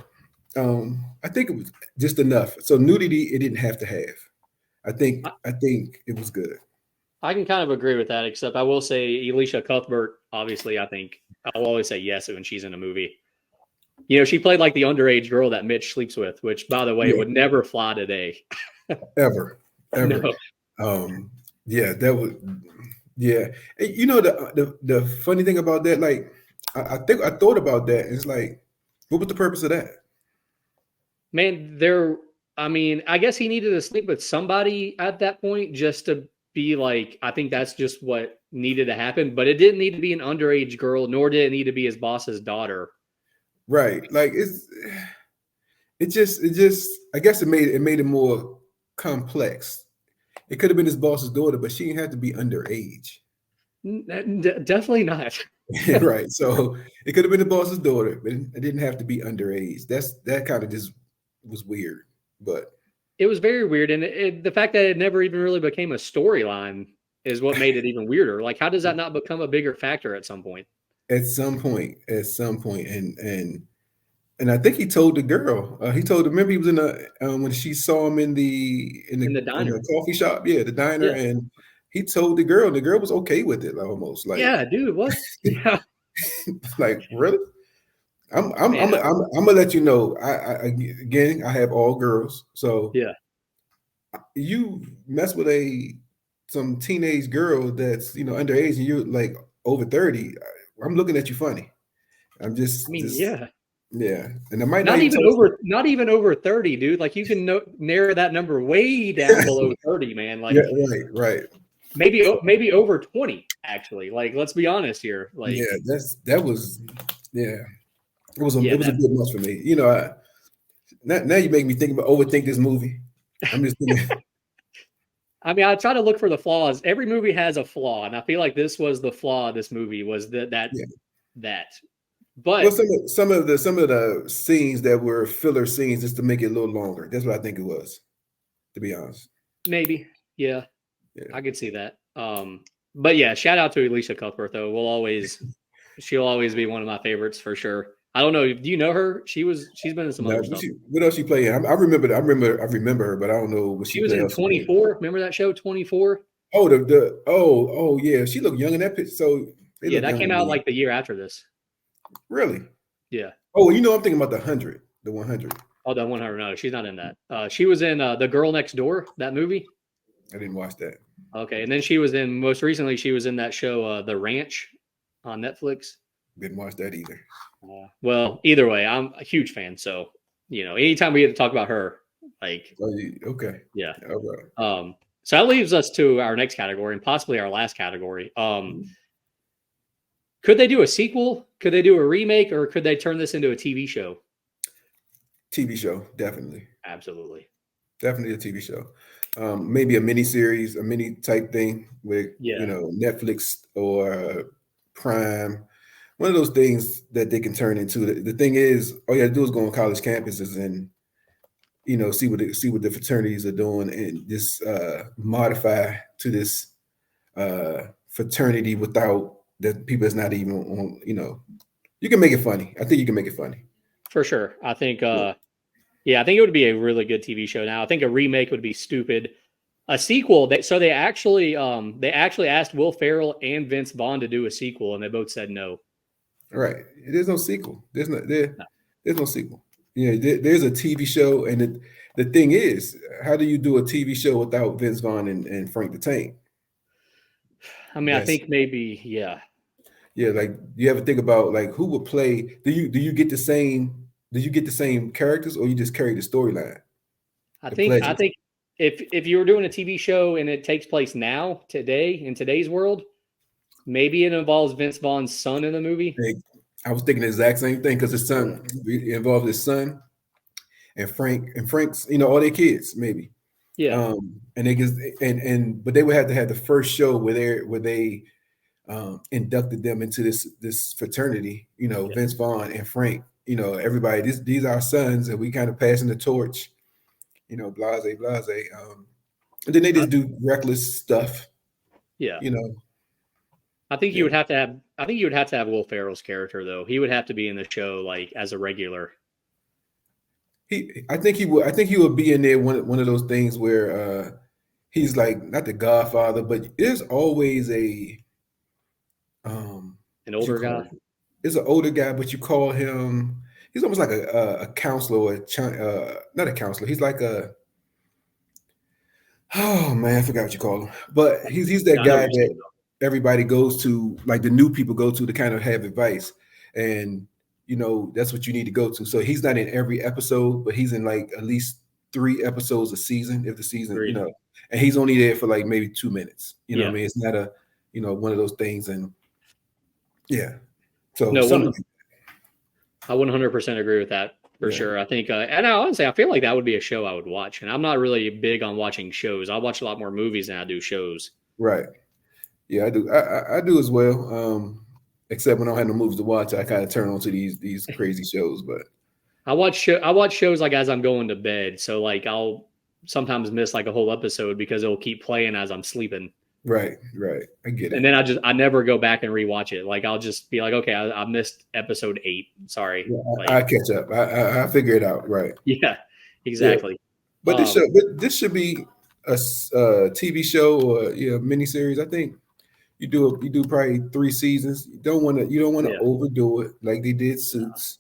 I think it was just enough. So nudity, it didn't have to have. I think it was good. I can kind of agree with that, except I will say Elisha Cuthbert, obviously, I think I'll always say yes when she's in a movie. She played like the underage girl that Mitch sleeps with, which, by the way, would never fly today. Ever. No. Yeah, that was, yeah. And the funny thing about that, like, I think I thought about that. It's like, what was the purpose of that? Man, I guess he needed to sleep with somebody at that point just to be like, I think that's just what needed to happen. But it didn't need to be an underage girl, nor did it need to be his boss's daughter. Right. Like it just I guess it made it more complex. It could have been his boss's daughter, but she didn't have to be underage. Definitely not. Right. So it could have been the boss's daughter, but it didn't have to be underage. That kind of just was weird. But it was very weird, and the fact that it never even really became a storyline is what made it even weirder. Like, how does that not become a bigger factor at some point? At some point, and I think he told the girl. He told. Remember, he was in the when she saw him in the diner, in the coffee shop. Yeah, the diner, yeah. and he told the girl. The girl was okay with it, almost like. Yeah, dude, what? Yeah. Like, really? I'm gonna let you know. Again, I have all girls, so yeah. You mess with some teenage girl that's underage, and you're like over 30. I'm looking at you funny. I'm just. Yeah. Yeah, and I might not even over 30, dude. Like, you can narrow that number way down below 30, man. Like, yeah, right. Maybe over 20, actually. Like, let's be honest here. Like, yeah, that was it was a good month for me. Now you make me overthink this movie. I'm just thinking. I mean, I try to look for the flaws. Every movie has a flaw, and I feel like this was the flaw of this movie, was that. But some of the scenes that were filler scenes just to make it a little longer. That's what I think it was, to be honest. Maybe, yeah. I could see that. But yeah, shout out to Elisha Cuthbert though. She'll always be one of my favorites for sure. I don't know. Do you know her? She's been in some other stuff. What else she played? I remember her, but I don't know what she was in 24. Remember that show, 24? Oh yeah. She looked young in that picture. So yeah, that came out like the year after this. Really? Yeah. Oh, I'm thinking about the 100. The 100. Oh, that 100. No, she's not in that. She was in The Girl Next Door, that movie. I didn't watch that. Okay, and then she was most recently she was in that show, The Ranch, on Netflix. Didn't watch that either. Well, either way, I'm a huge fan. So, anytime we get to talk about her, like, okay, yeah, all right. So that leaves us to our next category and possibly our last category. Could they do a sequel? Could they do a remake, or could they turn this into a TV show? TV show, definitely. Absolutely. Definitely a TV show. Maybe a mini-series, a mini type thing with Netflix or Prime. One of those things that they can turn into. The thing is, all you have to do is go on college campuses and see what the fraternities are doing and just modify to this fraternity without that people is not even on. You can make it funny. I think you can make it funny. For sure. I think I think it would be a really good TV show. Now, I think a remake would be stupid. A sequel, they actually asked Will Ferrell and Vince Vaughn to do a sequel, and they both said no. Right. There's no sequel. There's no sequel. There's a TV show, and the thing is, how do you do a TV show without Vince Vaughn and Frank the Tank? I mean, I think maybe, yeah. Yeah, like, you ever think about like who would play? Do you get the same? Do you get the same characters, or you just carry the storyline? I think if you were doing a TV show and it takes place now, today, in today's world, maybe it involves Vince Vaughn's son in the movie. I was thinking the exact same thing, because his son involved his son and Frank's, all their kids, maybe. Yeah. And they just but they would have to have the first show where they inducted them into this fraternity. Vince Vaughn and Frank. Everybody. These are our sons, and we kind of passing the torch. Blase. And then they just do reckless stuff. Yeah. I think you would have to have. I think you would have to have Will Ferrell's character, though. He would have to be in the show like as a regular. I think he would be in there one of those things where he's like not the Godfather, but there's always an older guy. It's an older guy, but you call him. He's almost like a counselor, or not a counselor. He's like oh man, I forgot what you call him. But he's that guy that everybody goes to, like the new people go to kind of have advice, and that's what you need to go to. So he's not in every episode, but he's in like at least 3 episodes a season, if the season, and he's only there for like maybe 2 minutes. You know what I mean? It's not a one of those things, and so no, I 100% agree with that. For sure. I think, and I honestly, I feel like that would be a show I would watch. And I'm not really big on watching shows. I watch a lot more movies than I do shows. Right. Yeah, I do. I do as well. Except when I don't have no movies to watch, I kind of turn on to these crazy shows. But I watch shows like as I'm going to bed. So like I'll sometimes miss like a whole episode because it'll keep playing as I'm sleeping. right. I get it. And then I never go back and rewatch it. Like I'll just be like, okay, I missed episode 8. Sorry. Yeah, Like, I catch up. I figure it out. Right. yeah, exactly. Yeah. But this should be a TV show or miniseries. I think you do probably 3 seasons. You don't want to overdo it like they did Suits.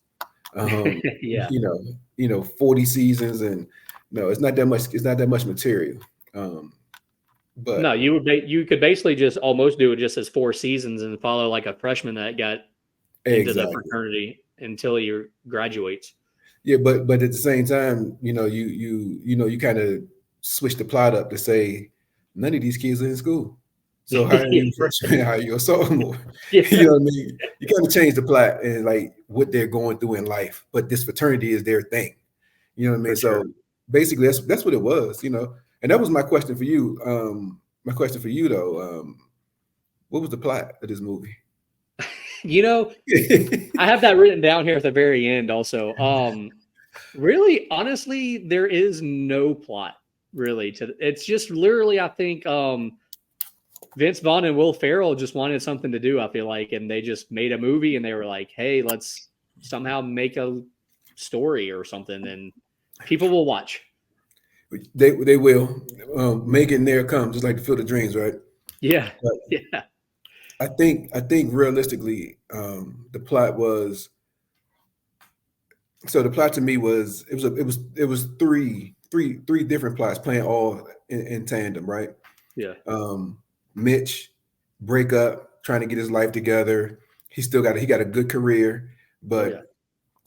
Yeah. 40 seasons, and no, it's not that much. It's not that much material. But no, you could basically just almost do it just as 4 seasons and follow like a freshman that got into the fraternity until he graduates. Yeah, but at the same time, you kind of switch the plot up to say none of these kids are in school. So how are you a freshman? How are you a sophomore? Yeah. You know what I mean? You kind of change the plot and like what they're going through in life, but this fraternity is their thing. You know what I mean? So basically, that's what it was. And that was my question for you. My question for you though, what was the plot of this movie? I have that written down here at the very end also. Really, honestly, there is no plot really it's just literally, I think, Vince Vaughn and Will Ferrell just wanted something to do, I feel like, and they just made a movie and they were like, hey, let's somehow make a story or something and people will watch. They will. Make it and there it comes, just like the Field of Dreams, right? Yeah. But yeah. I think realistically, the plot was. So the plot to me was it was three different plots playing all in tandem, right? Yeah. Mitch break up, trying to get his life together. He got a good career, but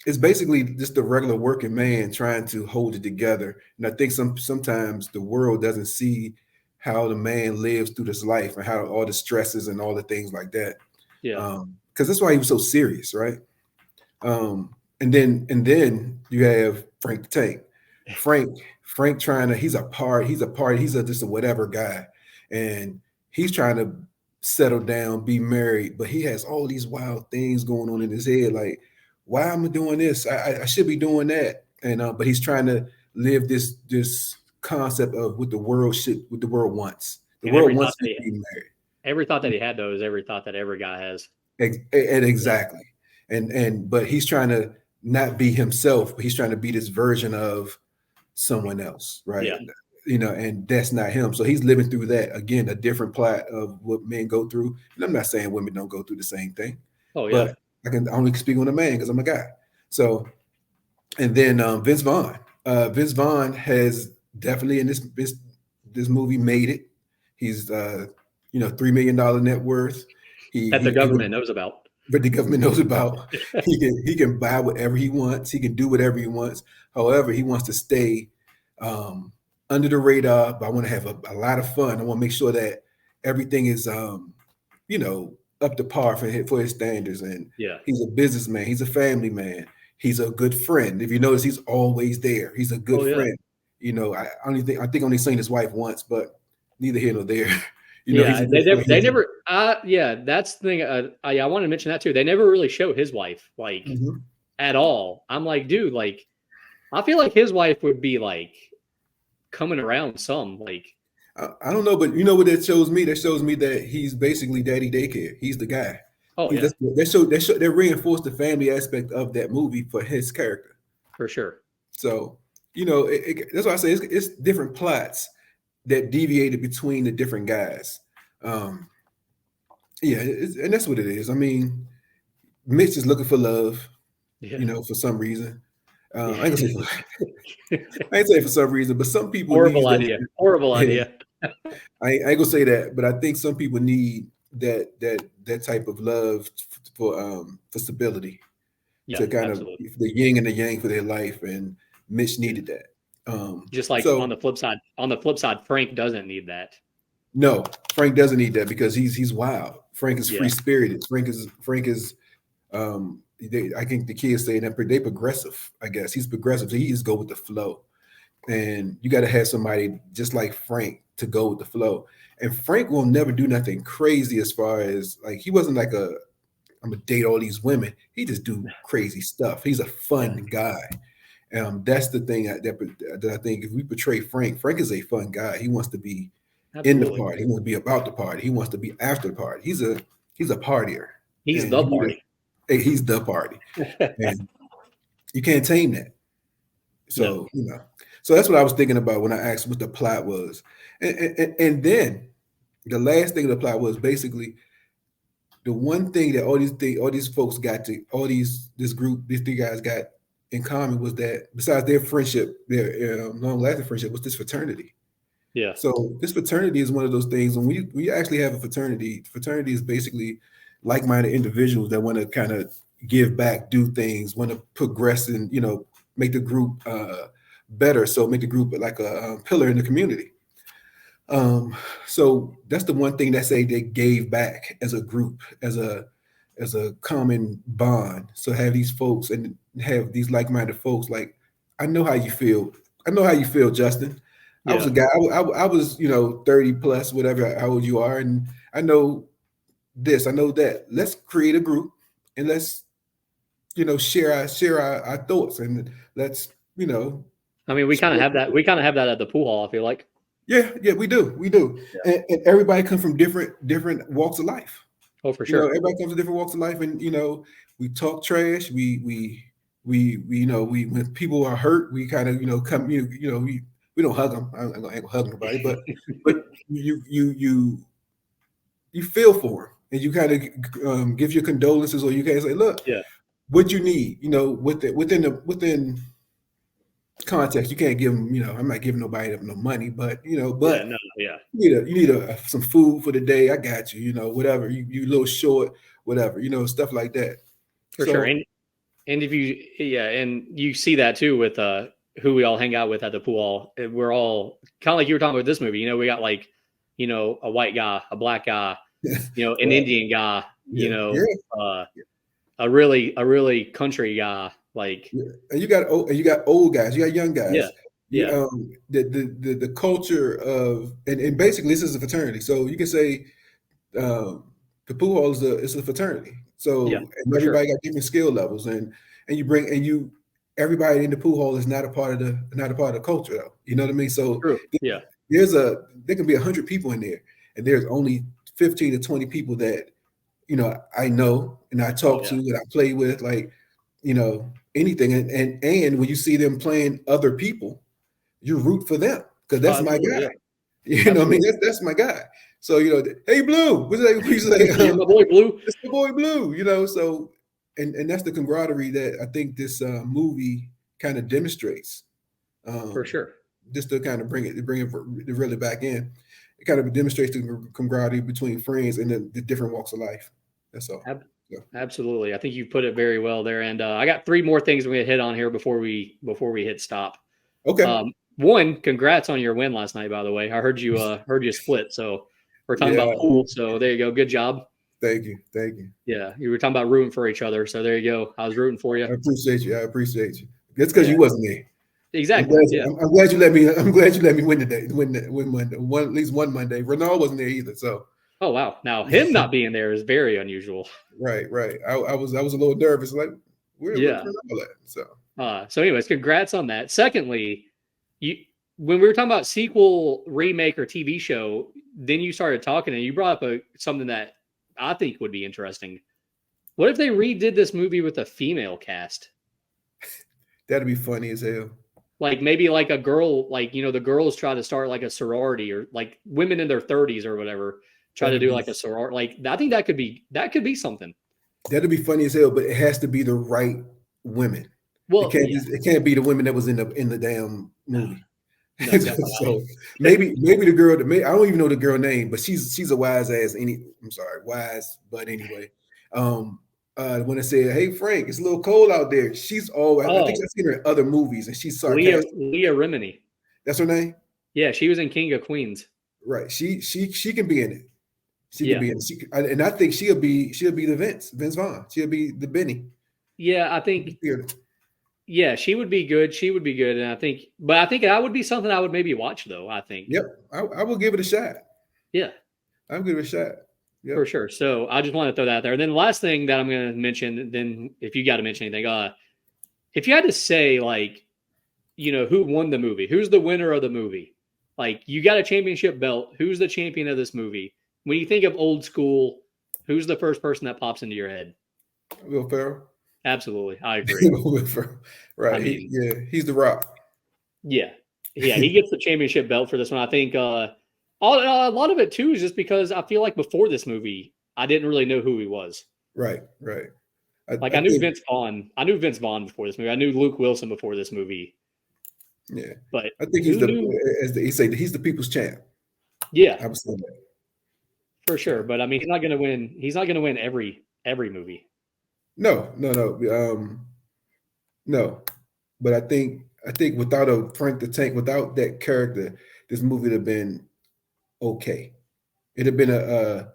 it's basically just the regular working man trying to hold it together. And I think sometimes the world doesn't see how the man lives through this life and how all the stresses and all the things like that. Yeah. Because that's why he was so serious, right? And then you have Frank the Tank. Frank trying to, he's just a whatever guy. And he's trying to settle down, be married, but he has all these wild things going on in his head. Like, why am I doing this? I should be doing that. And but he's trying to live this concept of what the world wants. The world wants to be married. Every thought that he had, though, is every thought that every guy has. Exactly. But he's trying to not be himself, but he's trying to be this version of someone else, right? Yeah. And that's not him. So he's living through that. Again, a different plot of what men go through. And I'm not saying women don't go through the same thing. Oh, yeah. But I can only speak on a man because I'm a guy. So, and then Vince Vaughn. Vince Vaughn has definitely in this movie made it. He's $3 million net worth. That the government knows about. But the government knows about. He can buy whatever he wants. He can do whatever he wants. However, he wants to stay under the radar. But I want to have a lot of fun. I want to make sure that everything is up to par for his standards. And he's a businessman. He's a family man. He's a good friend. If you notice, he's always there. He's a good friend. I think only seen his wife once, but neither here nor there. They never. That's the thing. I want to mention that too. They never really show his wife at all. I'm like, dude, like, I feel like his wife would be like coming around some like. I don't know, but you know what that shows me? That shows me that he's basically daddy daycare. He's the guy. Oh, yeah. They reinforced the family aspect of that movie for his character. For sure. So, that's why I say it's different plots that deviated between the different guys. And that's what it is. I mean, Mitch is looking for love, for some reason. I ain't say for some reason, but some people horrible idea. I ain't gonna say that, but I think some people need that type of love for stability, to kind of the yin and the yang for their life, and Mitch needed that. Just like on the flip side, Frank doesn't need that. No, Frank doesn't need that because he's wild. Frank is free spirited. Frank is I think the kids say that they progressive. I guess he's progressive, so he just go with the flow. And you got to have somebody just like Frank to go with the flow. And Frank will never do nothing crazy as far as like he wasn't like I'm gonna date all these women. He just do crazy stuff. He's a fun guy. That's the thing that I think if we portray Frank is a fun guy. He wants to be in the party. He wants to be about the party. He wants to be after the party. He's a partier. He's the party. He's the party. And you can't tame that. So, so that's what I was thinking about when I asked what the plot was. And then the last thing of the plot was basically the one thing that all these folks got to, these three guys got in common was that besides their friendship, their long-lasting friendship, was this fraternity. Yeah. So this fraternity is one of those things. When we actually have a fraternity is basically like-minded individuals that want to kind of give back, do things, want to progress, and make the group better. So make the group like a pillar in the community. So that's the one thing that say they gave back as a group, as a common bond. So have these folks and have these like-minded folks. Like, I know how you feel. Justin. Yeah. I was a guy. I was 30 plus, whatever how old you are, and I know this. I know that. Let's create a group and let's share our thoughts, and let's I mean, we kind of have that. We kind of have that at the pool hall, I feel like. Yeah, we do. Yeah. And everybody comes from different walks of life. Oh, for sure. Everybody comes from different walks of life, and we talk trash. We when people are hurt, we kind of come. We don't hug them. I ain't gonna hug nobody, but you feel for them, and you kind of give your condolences, or you can say, look, what you need, within context. You can't give them, I'm not giving nobody no money, but you need some food for the day. I got you, whatever. You a little short, whatever, stuff like that. For sure. And if and you see that too with who we all hang out with at the pool. We're all kind of like you were talking about this movie. We got like, a white guy, a black guy, an Indian guy, a really country guy. Like, and you got old guys, you got young guys. Yeah. The culture of and basically this is a fraternity. So you can say the pool hall is a fraternity. So and everybody got different skill levels, and everybody in the pool hall is not a part of the culture, though. You know what I mean? So there can be 100 people in there, and there's only 15 to 20 people that I know and I talk to and I play with, like anything. And when you see them playing other people, you root for them because that's my guy. You know what I mean? That's my guy. So hey Blue, what's that? My boy Blue. It's the boy Blue. So and that's the camaraderie that I think this movie kind of demonstrates. For sure. Just to kind of bring it really back in. It kind of demonstrates the camaraderie between friends and the different walks of life. That's all. Absolutely. I think you put it very well there. And I got 3 more things we're going to hit on here before we hit stop. Okay. One, congrats on your win last night, by the way. I heard you split. So we're talking about pool. So there you go. Good job. Thank you. Yeah. You were talking about rooting for each other. So there you go. I was rooting for you. I appreciate you. That's because you wasn't there. Exactly. I'm glad you let me win today. Win at least one Monday. Renal wasn't there either. So. Oh wow! Now him not being there is very unusual. Right. I was a little nervous. Like, where's Renal at? So anyways, congrats on that. Secondly, when we were talking about sequel, remake, or TV show, then you started talking and you brought up something that I think would be interesting. What if they redid this movie with a female cast? That'd be funny as hell. Like maybe like a girl, like the girls try to start like a sorority, or like women in their 30s or whatever try to do like a sorority. Like I think that could be something. That'd be funny as hell, but it has to be the right women. Well, it can't be the women that was in the damn movie. No, so maybe the girl that I don't even know the girl name, but she's a wise ass. Wise, but anyway. When I said, "Hey Frank, it's a little cold out there," she's always. I think I've seen her in other movies, and she's sarcastic. Leah Remini. That's her name. Yeah, she was in King of Queens. Right. She can be in it. She can be in it. And I think she'll be the Vince Vaughn. She'll be the Benny. Yeah, I think. Yeah, she would be good. She would be good, and I think that would be something I would maybe watch though. I think. Yep, I will give it a shot. Yeah, I'll give it a shot. Yep. For sure. So I just want to throw that out there. And then the last thing that I'm going to mention, then if you got to mention anything, if you had to say like, who won the movie, who's the winner of the movie, like you got a championship belt, who's the champion of this movie? When you think of old school, who's the first person that pops into your head? Will Ferrell. Absolutely, I agree. Will Ferrell. Right. I mean, he's the Rock. Yeah, he gets the championship belt for this one. I think a lot of it too is just because I feel like before this movie, I didn't really know who he was. Right. I knew Vince Vaughn. I knew Vince Vaughn before this movie. I knew Luke Wilson before this movie. Yeah, but I think he's he's the people's champ. Yeah, I was saying that for sure. But I mean, he's not going to win. He's not going to win every movie. No. But I think without a Frank the Tank, without that character, this movie would have been okay. It'd have been it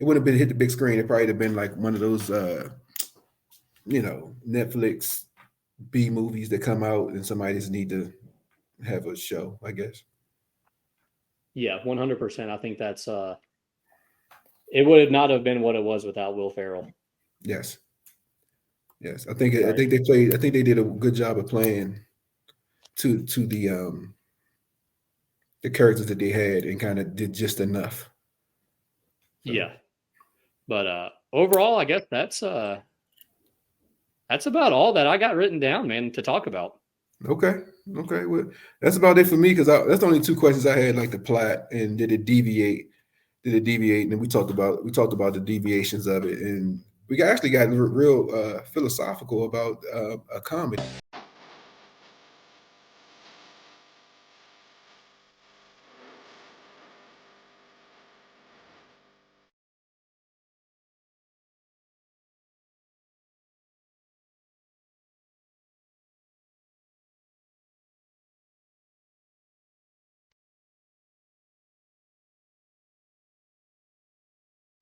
wouldn't have been hit the big screen. It probably would have been like one of those Netflix B movies that come out and somebody just need to have a show, I guess. Yeah, 100%. I think that's it would not have been what it was without Will Ferrell. Yes. I think they did a good job of playing to the characters that they had and kind of did just enough. So. Yeah. But overall, I guess that's about all that I got written down, man, to talk about. Okay. Well, that's about it for me because that's the only two questions I had, like the plot and did it deviate? And then we talked about the deviations of it, and we actually got real philosophical about a comedy.